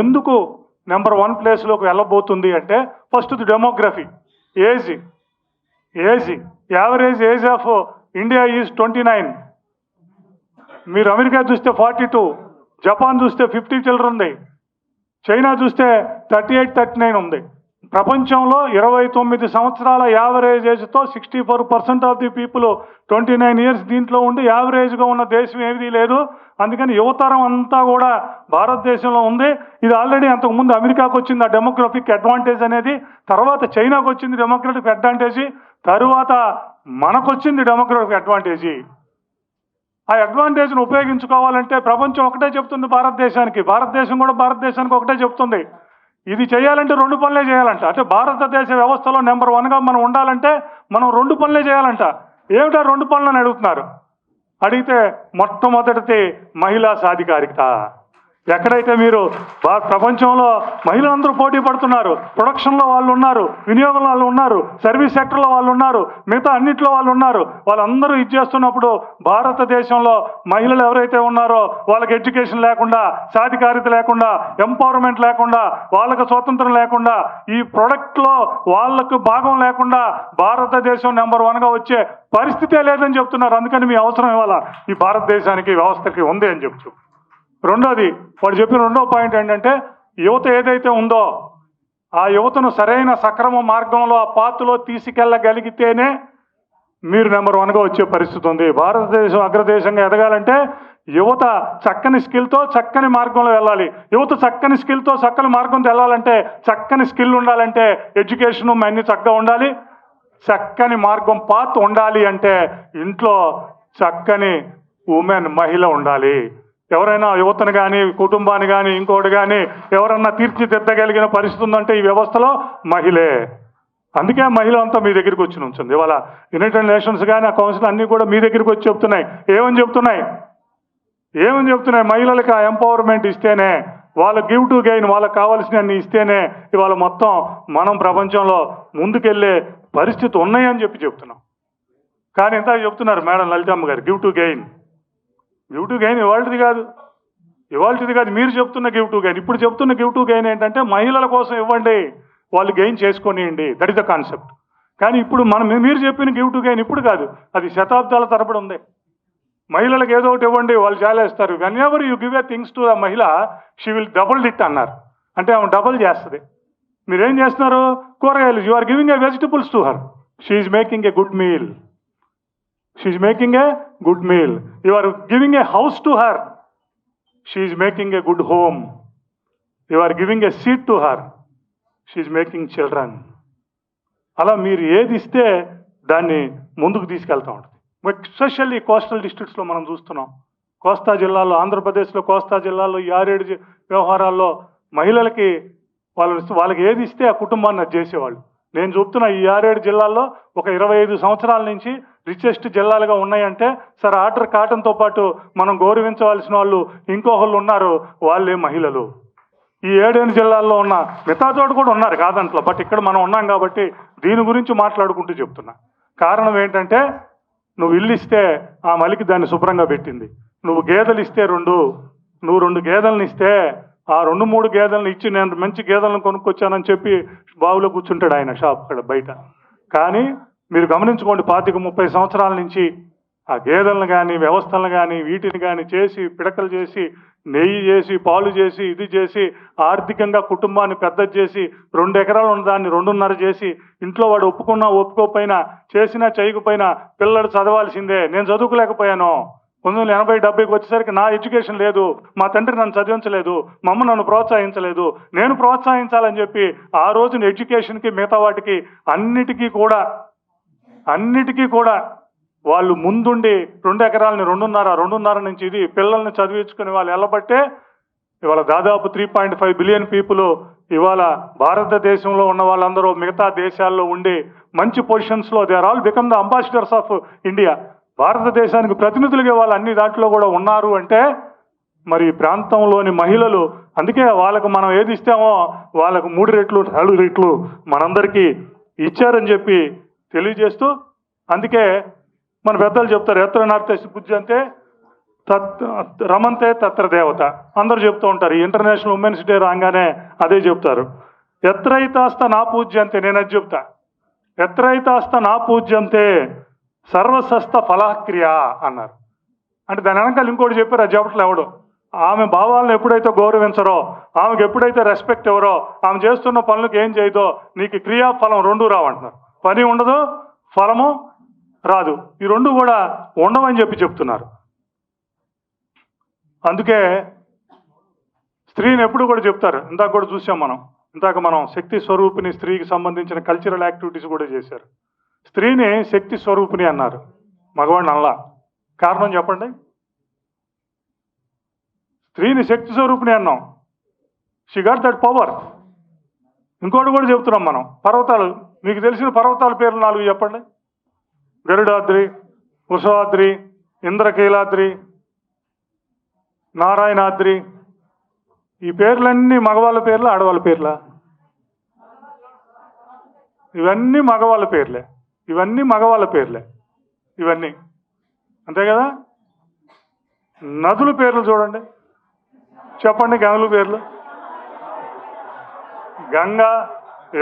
ఎందుకు నెంబర్ 1 ప్లేస్లోకి వెళ్ళబోతుంది అంటే first demography, age, average age of India is 29. మీరు అమెరికా చూస్తే 42, జపాన్ చూస్తే 50 చిల్లర ఉంది, చైనా చూస్తే 38-39 ఉంది. ప్రపంచంలో 29 సంవత్సరాల యావరేజ్ ఏజ్తో 64% ఆఫ్ ది పీపుల్ 29 ఇయర్స్ దీంట్లో ఉండి యావరేజ్గా ఉన్న దేశం ఏమీ లేదు. అందుకని యువతరం అంతా కూడా భారతదేశంలో ఉంది. ఇది ఆల్రెడీ అంతకుముందు అమెరికాకు వచ్చింది ఆ డెమోగ్రఫిక్ అడ్వాంటేజ్ అనేది, తర్వాత చైనాకు వచ్చింది డెమోగ్రఫిక్ అడ్వాంటేజీ, తరువాత మనకొచ్చింది డెమోగ్రఫిక్ అడ్వాంటేజీ. ఆ అడ్వాంటేజ్ను ఉపయోగించుకోవాలంటే ప్రపంచం ఒకటే చెప్తుంది భారతదేశం కూడా భారతదేశానికి ఒకటే చెప్తుంది. ఇది చేయాలంటే 2 పనులే చేయాలంట. అంటే భారతదేశ వ్యవస్థలో నెంబర్ 1గా మనం ఉండాలంటే మనం 2 పనులే చేయాలంట. ఏమిటా 2 పనులని అడుగుతున్నారు. అడిగితే మొట్టమొదటిది మహిళా సాధికారికత. ఎక్కడైతే మీరు ప్రపంచంలో మహిళలందరూ పోటీ పడుతున్నారు, ప్రొడక్షన్లో వాళ్ళు ఉన్నారు, వినియోగంలో వాళ్ళు ఉన్నారు, సర్వీస్ సెక్టర్లో వాళ్ళు ఉన్నారు, మిగతా అన్నింటిలో వాళ్ళు ఉన్నారు, వాళ్ళందరూ ఇది చేస్తున్నప్పుడు భారతదేశంలో మహిళలు ఎవరైతే ఉన్నారో వాళ్ళకి ఎడ్యుకేషన్ లేకుండా, సాధికారిత లేకుండా, ఎంపవర్మెంట్ లేకుండా, వాళ్ళకు స్వాతంత్రం లేకుండా, ఈ ప్రొడక్ట్లో వాళ్ళకు భాగం లేకుండా భారతదేశం నెంబర్ 1గా వచ్చే పరిస్థితే లేదని చెప్తున్నారు. అందుకని మీ అవసరం ఇవాళ ఈ భారతదేశానికి వ్యవస్థకి ఉంది అని చెప్తూ, రెండోది వాడు చెప్పిన 2వ పాయింట్ ఏంటంటే యువత ఏదైతే ఉందో ఆ యువతను సరైన సక్రమ మార్గంలో ఆ పాత్రలో తీసుకెళ్ళగలిగితేనే మీరు నెంబర్ 1గా వచ్చే పరిస్థితి ఉంది. భారతదేశం అగ్రదేశంగా ఎదగాలంటే యువత చక్కని స్కిల్తో చక్కని మార్గంలో వెళ్ళాలి. యువత చక్కని స్కిల్తో చక్కని మార్గంతో వెళ్ళాలంటే, చక్కని స్కిల్ ఉండాలంటే ఎడ్యుకేషను అన్నీ చక్కగా ఉండాలి. చక్కని మార్గం పాత్ ఉండాలి అంటే ఇంట్లో చక్కని మహిళ ఉండాలి. ఎవరైనా యువతను కానీ, కుటుంబాన్ని కానీ, ఇంకోటి కానీ ఎవరన్నా తీర్చిదిద్దగలిగిన పరిస్థితి ఉందంటే ఈ వ్యవస్థలో మహిళే. అందుకే మహిళ అంతా మీ దగ్గరికి వచ్చి ఉంచింది. ఇవాళ యునైటెడ్ నేషన్స్ కానీ ఆ కౌన్సిల్ అన్నీ కూడా మీ దగ్గరికి వచ్చి చెప్తున్నాయి. ఏమని చెప్తున్నాయి? మహిళలకు ఆ ఎంపవర్మెంట్ ఇస్తేనే వాళ్ళ గివ్ టు గెయిన్, వాళ్ళకి కావాల్సినవన్నీ ఇస్తేనే ఇవాళ మొత్తం మనం ప్రపంచంలో ముందుకెళ్ళే పరిస్థితి ఉన్నాయని చెప్తున్నాం. కానీ ఇంత చెప్తున్నారు మేడం లలితమ్మ గారు, give to gain. Give to gain ఇవాళది కాదు, మీరు చెప్తున్న గివ్ టు గెయిన్. ఇప్పుడు చెప్తున్న గివ్ టు గెయిన్ ఏంటంటే మహిళల కోసం ఇవ్వండి, వాళ్ళు గెయిన్ చేసుకొనియండి, దట్ ఇస్ ద కాన్సెప్ట్. కానీ ఇప్పుడు మీరు చెప్పిన గివ్ టు గెయిన్ ఇప్పుడు కాదు, అది శతాబ్దాల తరబడి ఉంది. మహిళలకు ఏదో ఒకటి ఇవ్వండి, వాళ్ళు చాలేస్తారు. Whenever you give a things to the మహిళ, షీ విల్ డబుల్ ఇట్ అన్నారు. అంటే ఆమె డబుల్ చేస్తుంది. మీరేం చేస్తున్నారు? కూరగాయలు, you are giving a vegetables to her, she is making a good meal. You are giving a house to her, she is making a good home. You are giving a seat to her, she is making children. అలా మీరు ఏది ఇస్తే దాన్ని ముందుకు తీసుకెళ్తా ఉంటుంది. ఎస్పెషల్లీ కోస్టల్ డిస్ట్రిక్ట్స్లో మనం చూస్తున్నాం. కోస్తా జిల్లాలో, ఆంధ్రప్రదేశ్లో కోస్తా జిల్లాలో ఈ 6-7 వ్యవహారాల్లో మహిళలకి వాళ్ళకి ఏది ఇస్తే ఆ కుటుంబాన్ని అది చేసేవాళ్ళు. నేను చెప్తున్నా, ఈ 6-7 జిల్లాల్లో ఒక 25 సంవత్సరాల నుంచి రిచెస్ట్ జిల్లాలుగా ఉన్నాయంటే సార్ ఆర్డర్ కాటన్తో పాటు మనం గౌరవించవలసిన వాళ్ళు ఇంకొకళ్ళు ఉన్నారు, వాళ్ళే మహిళలు. ఈ 7-8 జిల్లాల్లో ఉన్న మిగతా చోట కూడా ఉన్నారు కాదంట్లో, బట్ ఇక్కడ మనం ఉన్నాం కాబట్టి దీని గురించి మాట్లాడుకుంటూ చెప్తున్నా. కారణం ఏంటంటే, నువ్వు ఇల్లు ఇస్తే ఆ మలికి దాన్ని శుభ్రంగా పెట్టింది. నువ్వు గేదెలు ఇస్తే నువ్వు 2 గేదెలను ఇస్తే ఆ 2-3 గేదెలను ఇచ్చి నేను మంచి గేదెలను కొనుక్కొచ్చానని చెప్పి బావులో కూర్చుంటాడు ఆయన షాప్ అక్కడ బయట. కానీ మీరు గమనించుకోండి, 25-30 సంవత్సరాల నుంచి ఆ గేదెలను కానీ వ్యవస్థలను కానీ వీటిని కానీ చేసి పిడకలు చేసి నెయ్యి చేసి పాలు చేసి ఇది చేసి ఆర్థికంగా కుటుంబాన్ని పెద్దది చేసి 2 ఎకరాలు ఉన్న దాన్ని 2.5 చేసి ఇంట్లో వాడు ఒప్పుకున్నా ఒప్పుకోకపోయినా చేసినా చేయకపోయినా పిల్లడు చదవాల్సిందే. నేను చదువుకోలేకపోయాను, 1980-70కి వచ్చేసరికి నా ఎడ్యుకేషన్ లేదు, మా తండ్రి నన్ను చదివించలేదు, మా అమ్మ నన్ను ప్రోత్సహించలేదు, నేను ప్రోత్సహించాలని చెప్పి ఆ రోజున ఎడ్యుకేషన్కి మిగతా వాటికి అన్నిటికీ కూడా వాళ్ళు ముందుండి 2 ఎకరాలని 2.5 నుంచి ఇది పిల్లల్ని చదివించుకుని వాళ్ళు వెళ్ళబట్టే ఇవాళ దాదాపు 3.5 బిలియన్ పీపుల్ ఇవాళ భారతదేశంలో ఉన్న వాళ్ళందరూ మిగతా దేశాల్లో ఉండి మంచి పొజిషన్స్లో they are all become the ambassadors of India. భారతదేశానికి ప్రతినిధులుగా వాళ్ళు అన్ని దాంట్లో కూడా ఉన్నారు అంటే మరి ఈ ప్రాంతంలోని మహిళలు, అందుకే వాళ్ళకు మనం ఏది ఇస్తామో వాళ్ళకు 3 రెట్లు 4 రెట్లు మనందరికీ ఇచ్చారని చెప్పి తెలియజేస్తూ, అందుకే మన పెద్దలు చెప్తారు, ఎత్ర నార్తేసి పూజ్య అంతే రమంతే తత్ర దేవత అందరూ చెప్తూ ఉంటారు. ఈ ఇంటర్నేషనల్ ఉమెన్స్ డే రాగానే అదే చెప్తారు. ఎత్రైతాస్త నా పూజ్యంతే, నేను అది చెప్తా, ఎత్రైతాస్త నా పూజ్యంతే సర్వసస్త ఫలక్రియ అన్నారు. అంటే దాని వెనకాల ఇంకోటి చెప్పారు, అది చెప్పట్లు ఎవడు. ఆమె భావాలను ఎప్పుడైతే గౌరవించరో, ఆమెకు ఎప్పుడైతే రెస్పెక్ట్ ఎవరో, ఆమె చేస్తున్న పనులకు ఏం చేయదో నీకు క్రియాఫలం 2 రావంటున్నారు. పని ఉండదు, ఫలము రాదు, ఈ 2 కూడా ఉండవని చెప్తున్నారు. అందుకే స్త్రీని ఎప్పుడు కూడా చెప్తారు, ఇందాక కూడా చూసాం మనం శక్తి స్వరూపిణి, స్త్రీకి సంబంధించిన కల్చరల్ యాక్టివిటీస్ కూడా చేశారు. స్త్రీని శక్తి స్వరూపిణి అన్నారు, మగవాడిని అల్లా. కారణం చెప్పండి. స్త్రీని శక్తి స్వరూపిణి అన్నాం, షీ గాట్ దట్ పవర్. ఇంకోటి కూడా చెప్తున్నాం మనం, పర్వతాలు, మీకు తెలిసిన పర్వతాల పేర్లు 4 చెప్పండి. గరుడాద్రి, వృషాద్రి, ఇంద్రకీలాద్రి, నారాయణాద్రి. ఈ పేర్లన్నీ మగవాళ్ళ పేర్ల, ఆడవాళ్ళ పేర్ల? ఇవన్నీ మగవాళ్ళ పేర్లే, ఇవన్నీ అంతే కదా. నదుల పేర్లు చూడండి, చెప్పండి గంగల పేర్లు. గంగా,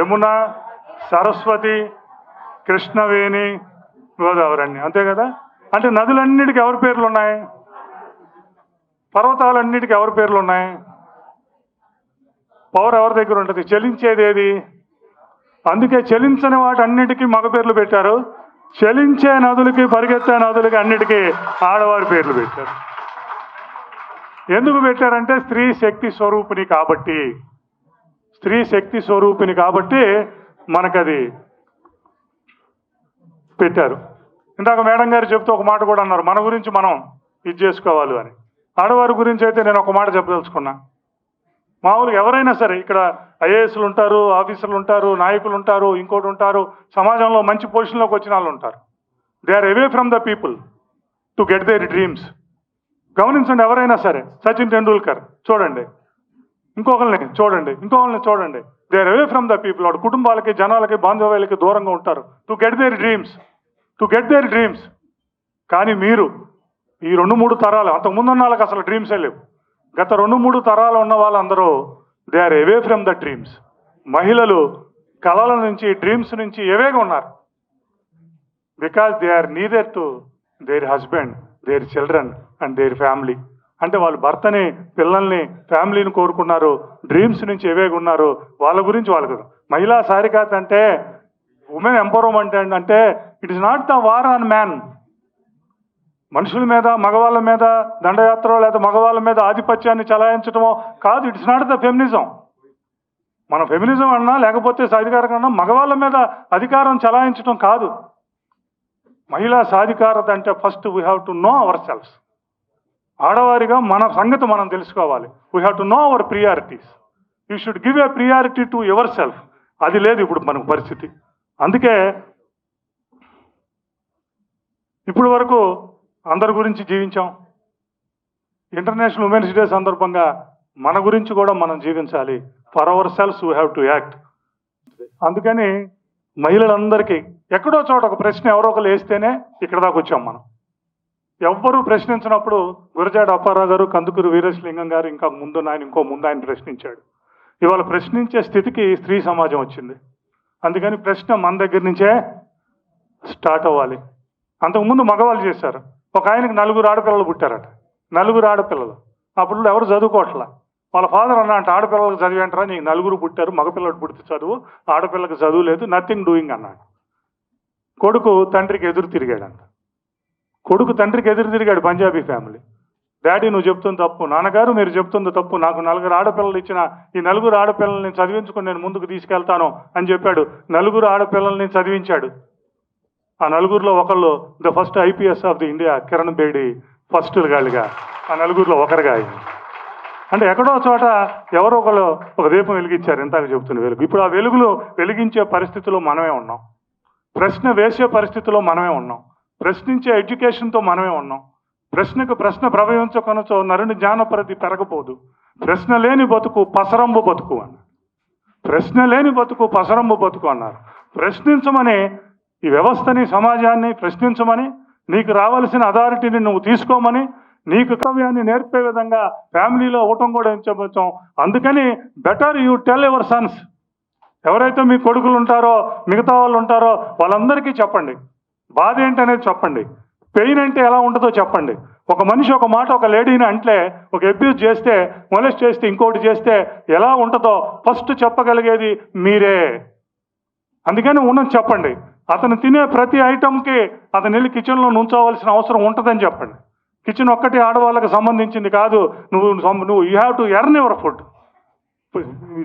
యమున, సరస్వతి, కృష్ణవేణి, గోదావరి అన్ని అంతే కదా. అంటే నదులన్నిటికీ ఎవరి పేర్లు ఉన్నాయి? పర్వతాలన్నిటికీ ఎవరి పేర్లు ఉన్నాయి? పవర్ ఎవరి దగ్గర ఉంటుంది? చలించేది ఏది? అందుకే చలించని వాటి అన్నిటికీ మగ పేర్లు పెట్టారు, చలించే నదులకి పరిగెత్తే నదులకి అన్నిటికీ ఆడవారి పేర్లు పెట్టారు. ఎందుకు పెట్టారంటే స్త్రీ శక్తి స్వరూపిణి కాబట్టి మనకది పెట్టారు. ఇందాక మేడం గారు చెప్తూ ఒక మాట కూడా అన్నారు, మన గురించి మనం ఇది చేసుకోవాలి అని. ఆడవారి గురించి అయితే నేను ఒక మాట చెప్పదలుచుకున్నా. మామూలుగా ఎవరైనా సరే, ఇక్కడ ఐఏఎస్లు ఉంటారు, ఆఫీసర్లు ఉంటారు, నాయకులు ఉంటారు, ఇంకోటి ఉంటారు, సమాజంలో మంచి పొజిషన్లోకి వచ్చిన వాళ్ళు ఉంటారు. They are away from the people to get their dreams. గమనించండి, ఎవరైనా సరే, సచిన్ టెండూల్కర్ చూడండి, ఇంకొకరిని చూడండి, ఇంకొకరిని చూడండి. They are away from the people. వాడు కుటుంబాలకి, జనాలకి, బాంధవ్యాలకి దూరంగా ఉంటారు టు గెట్ దేర్ డ్రీమ్స్. కానీ మీరు ఈ 2-3 తరాలు, అంతకుముందు ఉన్న వాళ్ళకి అసలు డ్రీమ్సే లేవు. గత 2-3 తరాలు ఉన్న వాళ్ళందరూ they are away from the dreams. మహిళలు కళల నుంచి, డ్రీమ్స్ నుంచి ఎవేగా ఉన్నారు. Because they are neither to their husband, their children and their family. అంటే వాళ్ళు భర్తని, పిల్లల్ని, ఫ్యామిలీని కోరుకున్నారు, డ్రీమ్స్ నుంచి ఎవేగా ఉన్నారు. వాళ్ళ గురించి వాళ్ళకు మహిళా సాధికారత అంటే, ఉమెన్ ఎంపవర్మెంట్ అంటే it is not the war on man. మనుషుల మీద, మగవాళ్ళ మీద దండయాత్ర లేదా మగవాళ్ళ మీద ఆధిపత్యాన్ని చలాయించడమో కాదు. It's not the feminism. మన ఫెమినిజం అన్నా లేకపోతే సాధికారత అన్నా మగవాళ్ళ మీద అధికారం చలాయించడం కాదు. మహిళా సాధికారత అంటే first we have to know our selfs. ఆడవారిగా మన సంగతి మనం తెలుసుకోవాలి. We have to know our priorities. You should give a priority to yourself. అది లేదు ఇప్పుడు మనకు పరిస్థితి. అందుకే ఇప్పుడు వరకు అందరి గురించి జీవించాం. ఇంటర్నేషనల్ ఉమెన్స్ డే సందర్భంగా మన గురించి కూడా మనం జీవించాలి. For our selfs we have to act. అందుకని మహిళలందరికీ ఎక్కడో చోట ఒక ప్రశ్న ఎవరో ఒకరు వేస్తేనే ఇక్కడ దాకా వచ్చాం మనం. ఎవ్వరూ ప్రశ్నించినప్పుడు గురజాడ అప్పారావు గారు, కందుకూరి వీరేశలింగం గారు, ఇంకా ముందు ఆయన ప్రశ్నించాడు. ఇవాళ ప్రశ్నించే స్థితికి స్త్రీ సమాజం వచ్చింది. అందుకని ప్రశ్న మన దగ్గర నుంచే స్టార్ట్ అవ్వాలి. అంతకుముందు మగవాళ్ళు చేశారు. ఒక ఆయనకి 4 ఆడపిల్లలు పుట్టారట. 4 ఆడపిల్లలు. అప్పుడు ఎవరు చదువుకోవట్లా. వాళ్ళ ఫాదర్ అన్న అంటే ఆడపిల్లలకు చదివేంటారా, నీకు 4 పుట్టారు, మగపిల్లడు పుడితే చదువు, ఆడపిల్లకి చదువు లేదు, నథింగ్ డూయింగ్ అన్నాడు. కొడుకు తండ్రికి ఎదురు తిరిగాడంట. పంజాబీ ఫ్యామిలీ. డాడీ నువ్వు చెప్తుంది తప్పు, నాన్నగారు మీరు చెప్తుంది తప్పు, నాకు 4 ఆడపిల్లలు ఇచ్చిన ఈ 4 ఆడపిల్లల్ని చదివించుకుని నేను ముందుకు తీసుకెళ్తాను అని చెప్పాడు. 4 ఆడపిల్లల్ని చదివించాడు. ఆ 4లో ఒకళ్ళు the first IPS of the India Kiran Bedi first గాలిగా ఆ 4లో ఒకరుగా అయింది. అంటే ఎక్కడో చోట ఎవరో ఒకళ్ళు ఒక దీపం వెలిగించారు. ఇంతకు చెబుతున్న వెలుగు. ఇప్పుడు ఆ వెలుగులు వెలిగించే పరిస్థితిలో మనమే ఉన్నాం. ప్రశ్న వేసే పరిస్థితిలో మనమే ఉన్నాం. ప్రశ్నించే ఎడ్యుకేషన్తో మనమే ఉన్నాం. ప్రశ్నకు ప్రశ్న ప్రవహించకొనచో నరుని జ్ఞానపరిధి పెరగపోదు. ప్రశ్న లేని బతుకు పసరంబు బతుకు అన్నారు. ప్రశ్న లేని బతుకు పసరంబు బతుకు అన్నారు. ప్రశ్నించమని, ఈ వ్యవస్థని, సమాజాన్ని ప్రశ్నించమని, నీకు రావాల్సిన అథారిటీని నువ్వు తీసుకోమని, నీకు కర్తవ్యాన్ని నేర్పే విధంగా ఫ్యామిలీలో ఇవ్వటం కూడా చెప్పొచ్చాం. అందుకని better you tell your Sons. ఎవరైతే మీ కొడుకులు ఉంటారో, మిగతా వాళ్ళు ఉంటారో వాళ్ళందరికీ చెప్పండి. బాధ ఏంటనేది చెప్పండి. పెయిన్ అంటే ఎలా ఉంటుందో చెప్పండి. ఒక మనిషి ఒక మాట ఒక లేడీని అంటే, ఒక అబ్యూజ్ చేస్తే, మొలెస్ట్ చేస్తే, ఇంకోటి చేస్తే ఎలా ఉంటుందో ఫస్ట్ చెప్పగలిగేది మీరే. అందుకని ఉన్నది చెప్పండి. అతను తినే ప్రతి ఐటమ్కి అతను వెళ్ళి కిచెన్లో నుంచోవలసిన అవసరం ఉంటుందని చెప్పండి. కిచెన్ ఒక్కటి ఆడవాళ్ళకి సంబంధించింది కాదు. నువ్వు you have to earn your food.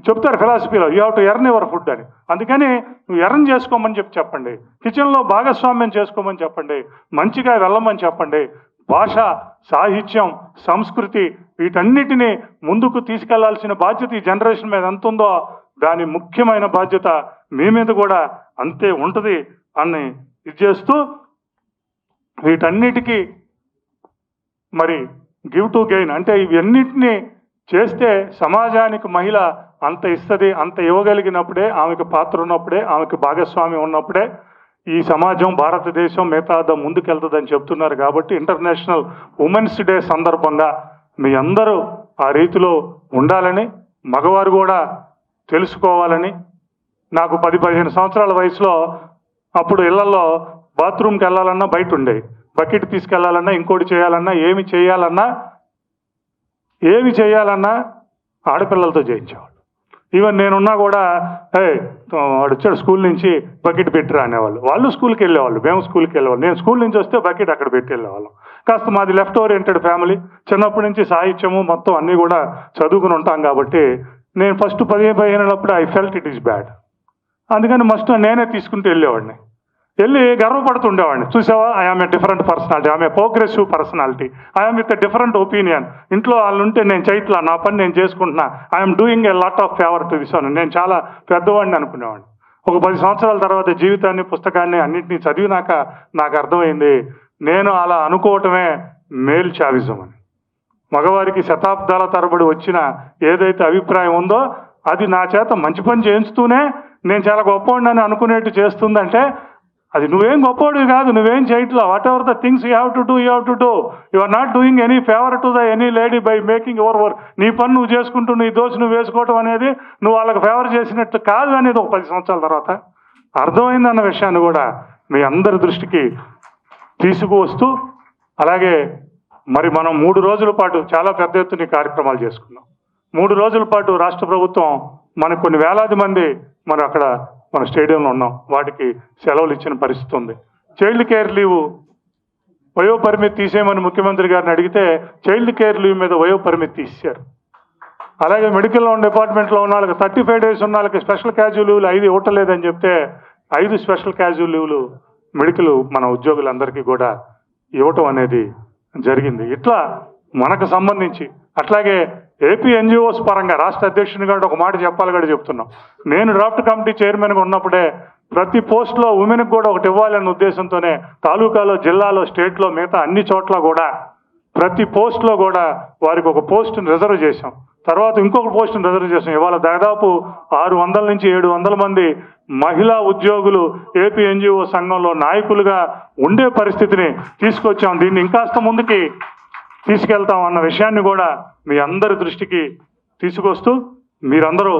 చెప్తారు ఫిలాసఫీలో, you have to earn your food అని. అందుకని నువ్వు ఎర్న్ చేసుకోమని చెప్పండి. కిచెన్లో భాగస్వామ్యం చేసుకోమని చెప్పండి. మంచిగా వెళ్ళమని చెప్పండి. భాష, సాహిత్యం, సంస్కృతి వీటన్నిటినీ ముందుకు తీసుకెళ్లాల్సిన బాధ్యత ఈ జనరేషన్ మీద ఎంత ఉందో దాని ముఖ్యమైన బాధ్యత మీ మీద కూడా అంతే ఉంటుంది అని ఇది చేస్తూ, వీటన్నిటికీ మరి గివ్ టు గెయిన్ అంటే ఇవన్నిటినీ చేస్తే సమాజానికి మహిళ అంత ఇస్తుంది. అంత ఇవ్వగలిగినప్పుడే, ఆమెకు పాత్ర ఉన్నప్పుడే, ఆమెకు భాగస్వామ్యం ఉన్నప్పుడే ఈ సమాజం, భారతదేశం మిగతా ముందుకెళ్తుందని చెప్తున్నారు. కాబట్టి ఇంటర్నేషనల్ ఉమెన్స్ డే సందర్భంగా మీ అందరూ ఆ రీతిలో ఉండాలని, మగవారు కూడా తెలుసుకోవాలని. నాకు 10-15 సంవత్సరాల వయసులో అప్పుడు ఇళ్లలో బాత్రూమ్కి వెళ్ళాలన్నా బయట ఉండే, బకెట్ తీసుకెళ్లాలన్నా, ఇంకోటి చేయాలన్నా, ఏమి చేయాలన్నా ఆడపిల్లలతో చేయించేవాళ్ళు. ఈవెన్ నేనున్నా కూడా వాడు వచ్చాడు స్కూల్ నుంచి బకెట్ పెట్టిరా అనేవాళ్ళు. వాళ్ళు స్కూల్కి వెళ్ళేవాళ్ళు, మేము స్కూల్కి వెళ్ళేవాళ్ళు. నేను స్కూల్ నుంచి వస్తే బకెట్ అక్కడ పెట్టి వెళ్ళేవాళ్ళం. కాస్త మాది లెఫ్ట్ ఓరియంటెడ్ ఫ్యామిలీ. చిన్నప్పటి నుంచి సాహిత్యము మొత్తం అన్నీ కూడా చదువుకుని ఉంటాం కాబట్టి నేను first 15 I felt it is bad. అందుకని మస్ట్ నేనే తీసుకుంటూ వెళ్ళేవాడిని. వెళ్ళి గర్వపడుతుండేవాడిని. చూసావా, I am a different personality, I'm a progressive personality, I'm with a different opinion. ఇంట్లో వాళ్ళు ఉంటే నేను చేయట్లా, నా పని నేను చేసుకుంటున్నా, I'm doing a lot of favour to this one. నేను చాలా పెద్దవాడిని అనుకునేవాడిని. ఒక 10 సంవత్సరాల తర్వాత జీవితాన్ని, పుస్తకాన్ని అన్నింటినీ చదివినాక నాకు అర్థమైంది నేను అలా అనుకోవటమే మేల్ చావిజం అని. మగవారికి శతాబ్దాల తరబడి వచ్చిన ఏదైతే అభిప్రాయం ఉందో అది నా చేత మంచి పని చేయించుతూనే నేను చాలా గొప్పవాడిని అనుకునేట్టు చేస్తుందంటే అది నువ్వేం గొప్పవాడివి కాదు, నువ్వేం చేయట్లా. Whatever the things you have to do you are not doing any favour to the any lady by making your work. నీ పని నువ్వు చేసుకుంటూ నీ దోషి నువ్వు వేసుకోవటం అనేది నువ్వు వాళ్ళకి ఫేవర్ చేసినట్టు కాదు అనేది ఒక 10 సంవత్సరాల తర్వాత అర్థమైందన్న విషయాన్ని కూడా మీ అందరి దృష్టికి తీసుకువస్తూ, అలాగే మరి మనం 3 రోజుల పాటు చాలా పెద్ద ఎత్తున కార్యక్రమాలు చేసుకున్నాం. 3 రోజుల పాటు రాష్ట్ర ప్రభుత్వం మనకు కొన్ని వేలాది మంది మనం అక్కడ మన స్టేడియంలో ఉన్నాం, వాటికి సెలవులు ఇచ్చిన పరిస్థితి ఉంది. చైల్డ్ కేర్ లీవ్ వయో పరిమితి తీసేయమని ముఖ్యమంత్రి గారిని అడిగితే చైల్డ్ కేర్ లీవ్ మీద వయో పరిమితి తీసేశారు. అలాగే మెడికల్ డిపార్ట్మెంట్లో ఉన్న వాళ్ళకి 35 days ఉన్న వాళ్ళకి స్పెషల్ క్యాజువల్ లీవ్లు 5 ఇవ్వట్లేదని చెప్తే 5 స్పెషల్ క్యాజువల్ లీవ్లు మెడికల్ మన ఉద్యోగులందరికీ కూడా ఇవ్వటం అనేది జరిగింది. ఇట్లా మనకు సంబంధించి అట్లాగే ఏపీ ఎన్జిఓస్ పరంగా రాష్ట్ర అధ్యక్షుని గారు ఒక మాట చెప్పాలి కూడా చెప్తున్నాం. నేను డ్రాఫ్ట్ కమిటీ చైర్మన్గా ఉన్నప్పుడే ప్రతి పోస్ట్లో ఉమెన్కి కూడా ఒకటి ఇవ్వాలనే ఉద్దేశంతోనే తాలూకాలో, జిల్లాలో, స్టేట్లో, మిగతా అన్ని చోట్ల కూడా ప్రతి పోస్ట్లో కూడా వారికి ఒక పోస్టును రిజర్వ్ చేశాం. తర్వాత ఇంకొక పోస్టును రిజర్వ్ చేశాం. ఇవాళ దాదాపు 600 నుంచి 700 మంది మహిళా ఉద్యోగులు ఏపీ ఎన్జిఓ సంఘంలో నాయకులుగా ఉండే పరిస్థితిని తీసుకొచ్చాం. దీన్ని ఇంకాస్త ముందుకి తీసుకెళ్తాం అన్న విషయాన్ని కూడా మీ అందరి దృష్టికి తీసుకొస్తూ, మీరందరూ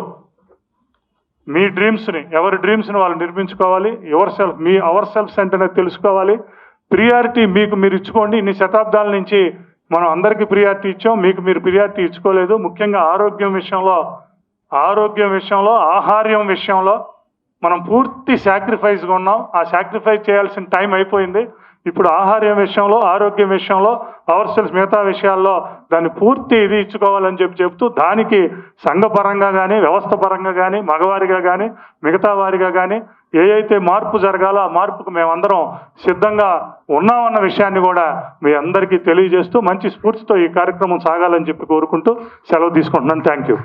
మీ డ్రీమ్స్ని, ఎవరి డ్రీమ్స్ని వాళ్ళు నిర్మించుకోవాలి. అవర్ సెల్ఫ్స్ అంటేనే తెలుసుకోవాలి. ప్రియారిటీ మీకు మీరు ఇచ్చుకోండి. ఇన్ని శతాబ్దాల నుంచి మనం అందరికీ ప్రియారిటీ ఇచ్చాం, మీకు మీరు ప్రియారిటీ ఇచ్చుకోలేదు. ముఖ్యంగా ఆరోగ్యం విషయంలో ఆహార్యం విషయంలో మనం పూర్తి సాక్రిఫైస్గా ఉన్నాం. ఆ సాక్రిఫైస్ చేయాల్సిన టైం అయిపోయింది. ఇప్పుడు ఆహార్యం విషయంలో, ఆరోగ్యం విషయంలో, అవర్ సెల్స్ మిగతా విషయాల్లో దాన్ని పూర్తి ఇది ఇచ్చుకోవాలని చెప్తూ దానికి సంఘపరంగా కానీ, వ్యవస్థ పరంగా కానీ, మగవారిగా కానీ, మిగతా వారిగా కానీ ఏ మార్పు జరగాలో ఆ మార్పుకు మేమందరం సిద్ధంగా ఉన్నామన్న విషయాన్ని కూడా మీ అందరికీ తెలియజేస్తూ మంచి స్ఫూర్తితో ఈ కార్యక్రమం సాగాలని చెప్పి కోరుకుంటూ సెలవు తీసుకుంటున్నాను. Thank you.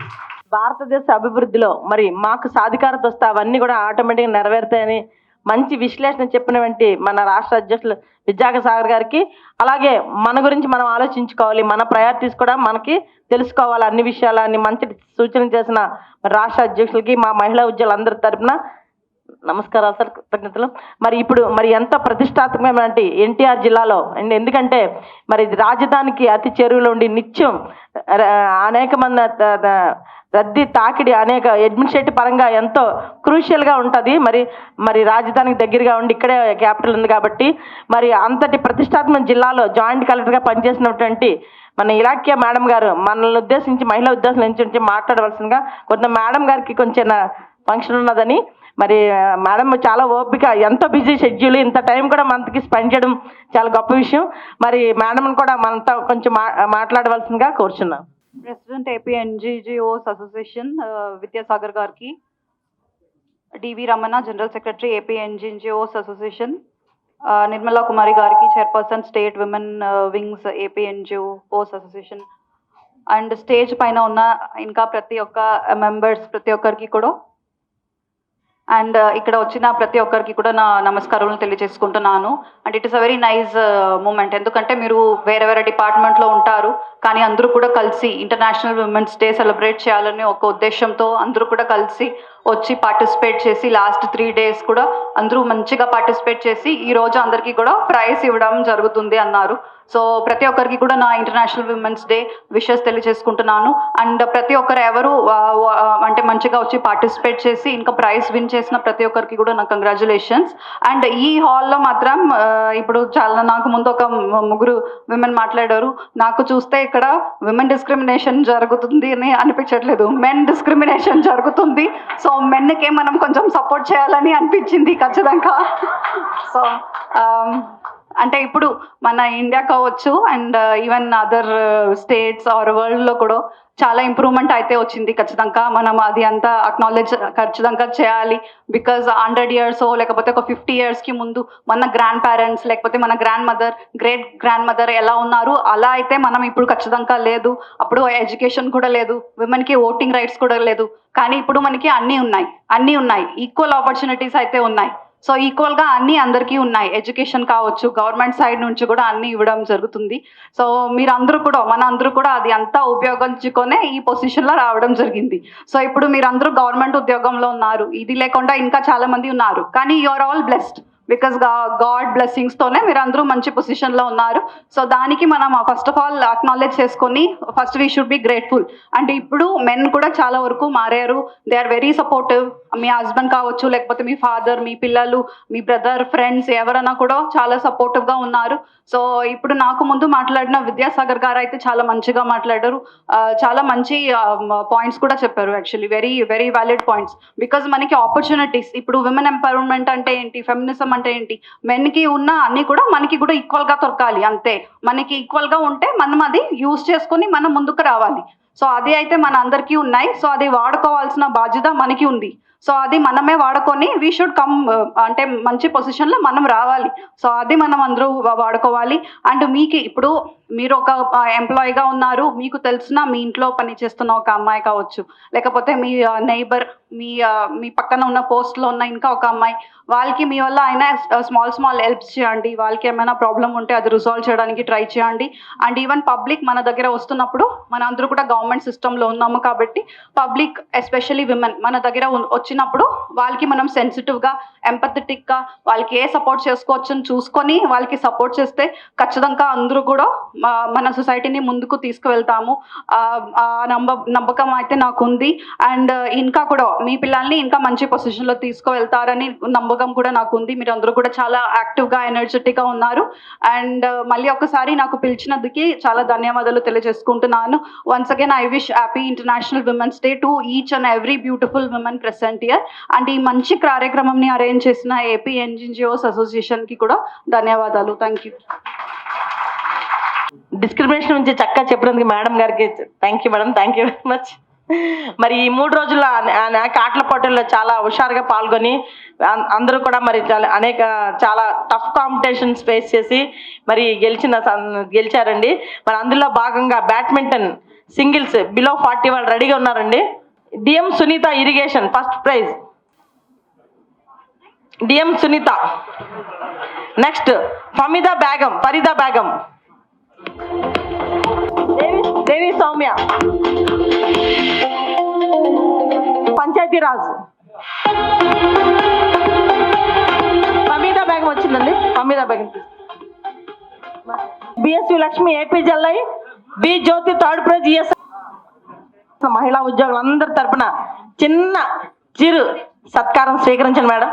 భారతదేశ అభివృద్ధిలో మరి మాకు సాధికారత వస్తే అవన్నీ కూడా ఆటోమేటిక్గా నెరవేరుతాయని మంచి విశ్లేషణ చెప్పినటువంటి మన రాష్ట్ర అధ్యక్షులు విద్యాసాగర్ గారికి, అలాగే మన గురించి మనం ఆలోచించుకోవాలి, మన ప్రయారిటీస్ కూడా మనకి తెలుసుకోవాలి, అన్ని విషయాలన్నీ మంచి సూచన చేసిన రాష్ట్ర అధ్యక్షులకి, మా మహిళా ఉద్యోగులందరి తరపున నమస్కారాలు సార్, కృతజ్ఞతలు. మరి ఇప్పుడు ఎంత ప్రతిష్టాత్మకమైన ఎన్టీఆర్ జిల్లాలో ఎందుకంటే మరి రాజధానికి అతి చేరువలో ఉండి నిత్యం అనేక మంది రద్దీ తాకిడి అనేక అడ్మినిస్ట్రేటివ్ పరంగా ఎంతో క్రూషియల్గా ఉంటుంది. మరి రాజధానికి దగ్గరగా ఉండి ఇక్కడే క్యాపిటల్ ఉంది కాబట్టి మరి అంతటి ప్రతిష్టాత్మక జిల్లాలో జాయింట్ కలెక్టర్గా పనిచేసినటువంటి మన ఇలాఖ్య మేడం గారు మనల్ని ఉద్దేశించి, మహిళా ఉద్దేశించి మాట్లాడవలసిందిగా కొంత మేడం గారికి కొంచెం ఫంక్షన్ ఉన్నదని, మరి మేడం చాలా ఓపిక, ఎంతో బిజీ షెడ్యూల్, ఇంత టైం కూడా మనకి స్పెండ్ చేయడం చాలా గొప్ప విషయం. మరి మేడం కూడా మనతో కొంచెం మాట్లాడవలసిందిగా కోరుచున్నాం. President AP NGOs association Vidyasagar గారికి, DV Ramana general secretary AP NGOs association, Nirmala Kumari గారికి chairperson state women wings AP NGOs association, and stage పైన ఉన్న ఇంకా ప్రతి ఒక్క మెంబర్స్ ప్రతి ఒక్కరికి కూడా, అండ్ ఇక్కడ వచ్చిన ప్రతి ఒక్కరికి కూడా నా నమస్కారాలు తెలియజేసుకుంటున్నాను. And it is a very nice moment. ఎందుకంటే మీరు వేరే వేరే డిపార్ట్మెంట్లో ఉంటారు, కానీ అందరూ కూడా కలిసి ఇంటర్నేషనల్ విమెన్స్ డే సెలబ్రేట్ చేయాలని ఒక ఉద్దేశంతో అందరూ కూడా కలిసి వచ్చి పార్టిసిపేట్ చేసి లాస్ట్ 3 days కూడా అందరూ మంచిగా పార్టిసిపేట్ చేసి ఈరోజు అందరికీ కూడా ప్రైజ్ ఇవ్వడం జరుగుతుంది అన్నారు. సో ప్రతి ఒక్కరికి కూడా నా ఇంటర్నేషనల్ విమెన్స్ డే విషెస్ తెలియజేసుకుంటున్నాను. అండ్ ప్రతి ఒక్కరు ఎవరు అంటే మంచిగా వచ్చి పార్టిసిపేట్ చేసి ఇంకా ప్రైజ్ విన్ చేసిన ప్రతి ఒక్కరికి కూడా నా కంగ్రాచులేషన్స్. అండ్ ఈ హాల్లో మాత్రం ఇప్పుడు చాలా నాకు ముందు ఒక 3 విమెన్ మాట్లాడారు. నాకు చూస్తే ఇక్కడ విమెన్ డిస్క్రిమినేషన్ జరుగుతుంది అని అనిపించట్లేదు, మెన్ డిస్క్రిమినేషన్ జరుగుతుంది. సో మెన్కే మనం కొంచెం సపోర్ట్ చేయాలని అనిపించింది ఖచ్చితంగా. సో అంటే ఇప్పుడు మన ఇండియా కావచ్చు and even other states or వరల్డ్లో కూడా చాలా ఇంప్రూవ్మెంట్ అయితే వచ్చింది. ఖచ్చితంగా మనం అది అంతా అక్నాలెడ్జ్ ఖచ్చితంగా చేయాలి. బికాజ్ 100 years లేకపోతే ఒక 50 yearsకి ముందు మన గ్రాండ్ పేరెంట్స్ లేకపోతే మన గ్రేట్ గ్రాండ్ మదర్ ఎలా ఉన్నారు అలా అయితే మనం ఇప్పుడు ఖచ్చితంగా లేదు. అప్పుడు ఎడ్యుకేషన్ కూడా లేదు, విమెన్కి ఓటింగ్ రైట్స్ కూడా లేదు. కానీ ఇప్పుడు మనకి అన్నీ ఉన్నాయి, ఈక్వల్ ఆపర్చునిటీస్ అయితే ఉన్నాయి. సో ఈక్వల్గా అన్నీ అందరికీ ఉన్నాయి. ఎడ్యుకేషన్ కావచ్చు, గవర్నమెంట్ సైడ్ నుంచి కూడా అన్నీ ఇవ్వడం జరుగుతుంది. సో మీరందరూ కూడా మనందరూ కూడా అది అంతా ఉపయోగించుకొనే ఈ పొజిషన్లో రావడం జరిగింది. సో ఇప్పుడు మీరందరూ గవర్నమెంట్ ఉద్యోగంలో ఉన్నారు, ఇది లేకుండా ఇంకా చాలా మంది ఉన్నారు, కానీ you are all blessed because God బ్లెస్సింగ్స్తోనే మీరు అందరూ మంచి పొజిషన్లో ఉన్నారు. సో దానికి మనం ఫస్ట్ ఆఫ్ ఆల్ అక్నాలెడ్జ్ చేసుకొని first we should be grateful. And ఇప్పుడు మెన్ కూడా చాలా వరకు మారారు, దే ఆర్ వెరీ సపోర్టివ్. మీ హస్బెండ్ కావచ్చు, లేకపోతే మీ ఫాదర్, మీ పిల్లలు, మీ బ్రదర్, ఫ్రెండ్స్ ఎవరైనా కూడా చాలా సపోర్టివ్గా ఉన్నారు. సో ఇప్పుడు నాకు ముందు మాట్లాడిన విద్యాసాగర్ గారు అయితే చాలా మంచిగా మాట్లాడారు, చాలా మంచి పాయింట్స్ కూడా చెప్పారు. Actually very very valid points. Because మనకి ఆపర్చునిటీస్ ఇప్పుడు విమెన్ ఎంపవర్మెంట్ అంటే ఏంటి, ఫెమినిజం అంటే ఏంటి, మెన్కి ఉన్న అన్ని కూడా మనకి కూడా ఈక్వల్గా దొరకాలి. అంతే, మనకి ఈక్వల్గా ఉంటే మనం అది యూజ్ చేసుకొని మనం ముందుకు రావాలి. సో అది అయితే మన అందరికీ ఉన్నాయి. సో అది వాడుకోవాల్సిన బాధ్యత మనకి ఉంది. సో అది మనమే వాడుకొని వీ షుడ్ కమ్ అంటే మంచి పొజిషన్లో మనం రావాలి. సో అది మనం అందరూ వాడుకోవాలి. అండ్ మీకు ఇప్పుడు మీరు ఒక ఎంప్లాయీగా ఉన్నారు, మీకు తెలిసిన మీ ఇంట్లో పనిచేస్తున్న ఒక అమ్మాయి కావచ్చు, లేకపోతే మీ నైబర్, మీ పక్కన ఉన్న పోస్ట్లో ఉన్న ఇంకా ఒక అమ్మాయి, వాళ్ళకి మీ వల్ల అయినా స్మాల్ హెల్ప్స్ చేయండి. వాళ్ళకి ఏమైనా ప్రాబ్లం ఉంటే అది రిజాల్వ్ చేయడానికి ట్రై చేయండి. అండ్ ఈవెన్ పబ్లిక్ మన దగ్గర వస్తున్నప్పుడు, మన అందరూ కూడా గవర్నమెంట్ సిస్టంలో ఉన్నాము కాబట్టి పబ్లిక్ ఎస్పెషల్లీ విమెన్ మన దగ్గర వచ్చినప్పుడు వాళ్ళకి మనం సెన్సిటివ్గా, ఎంపథెటిక్గా వాళ్ళకి ఏ సపోర్ట్ చేసుకోవచ్చని చూసుకొని వాళ్ళకి సపోర్ట్ చేస్తే ఖచ్చితంగా అందరూ కూడా మన సొసైటీని ముందుకు తీసుకువెళ్తాము. నమ్మకం అయితే నాకు ఉంది. అండ్ ఇంకా కూడా మీ పిల్లల్ని ఇంకా మంచి పొజిషన్లో తీసుకువెళ్తారని నమ్మకం కూడా నాకు ఉంది. మీరు అందరూ కూడా చాలా యాక్టివ్గా, ఎనర్జెటిక్గా ఉన్నారు. అండ్ మళ్ళీ ఒకసారి నాకు పిలిచినందుకు చాలా ధన్యవాదాలు తెలియజేసుకుంటున్నాను. Once again I wish happy international women's day to each and every beautiful women present year. And ఈ మంచి కార్యక్రమంని అరేంజ్ చేసిన ఏపీ ఎన్జిఓస్ అసోసియేషన్కి కూడా ధన్యవాదాలు. Thank you. డిస్క్రిమినేషన్ నుంచి చక్కగా చెప్పినందుకు మేడం గారికి thank you madam, thank you very much. మరి ఈ 3 రోజుల్లో ఆటల పోటీల్లో చాలా హుషారుగా పాల్గొని అందరూ కూడా మరి చాలా టఫ్ కాంపిటీషన్స్ ఫేస్ చేసి మరి గెలిచారండి. మరి అందులో భాగంగా బ్యాడ్మింటన్ సింగిల్స్ బిలో 40 వాళ్ళు రెడీగా ఉన్నారండి. DM Sunitha irrigation first prize, DM Sunitha. Next Farida Begum, Devi Soumya, Panchayati Raj. Farida Begum వచ్చిందండి, ఫరీదా బేగం. బిఎస్వి లక్ష్మి ఏపీ జల్లై, B Jyothi third prize ES. మహిళా ఉద్యోగులందరి తరపున చిరు సత్కారం స్వీకరించండి మేడం.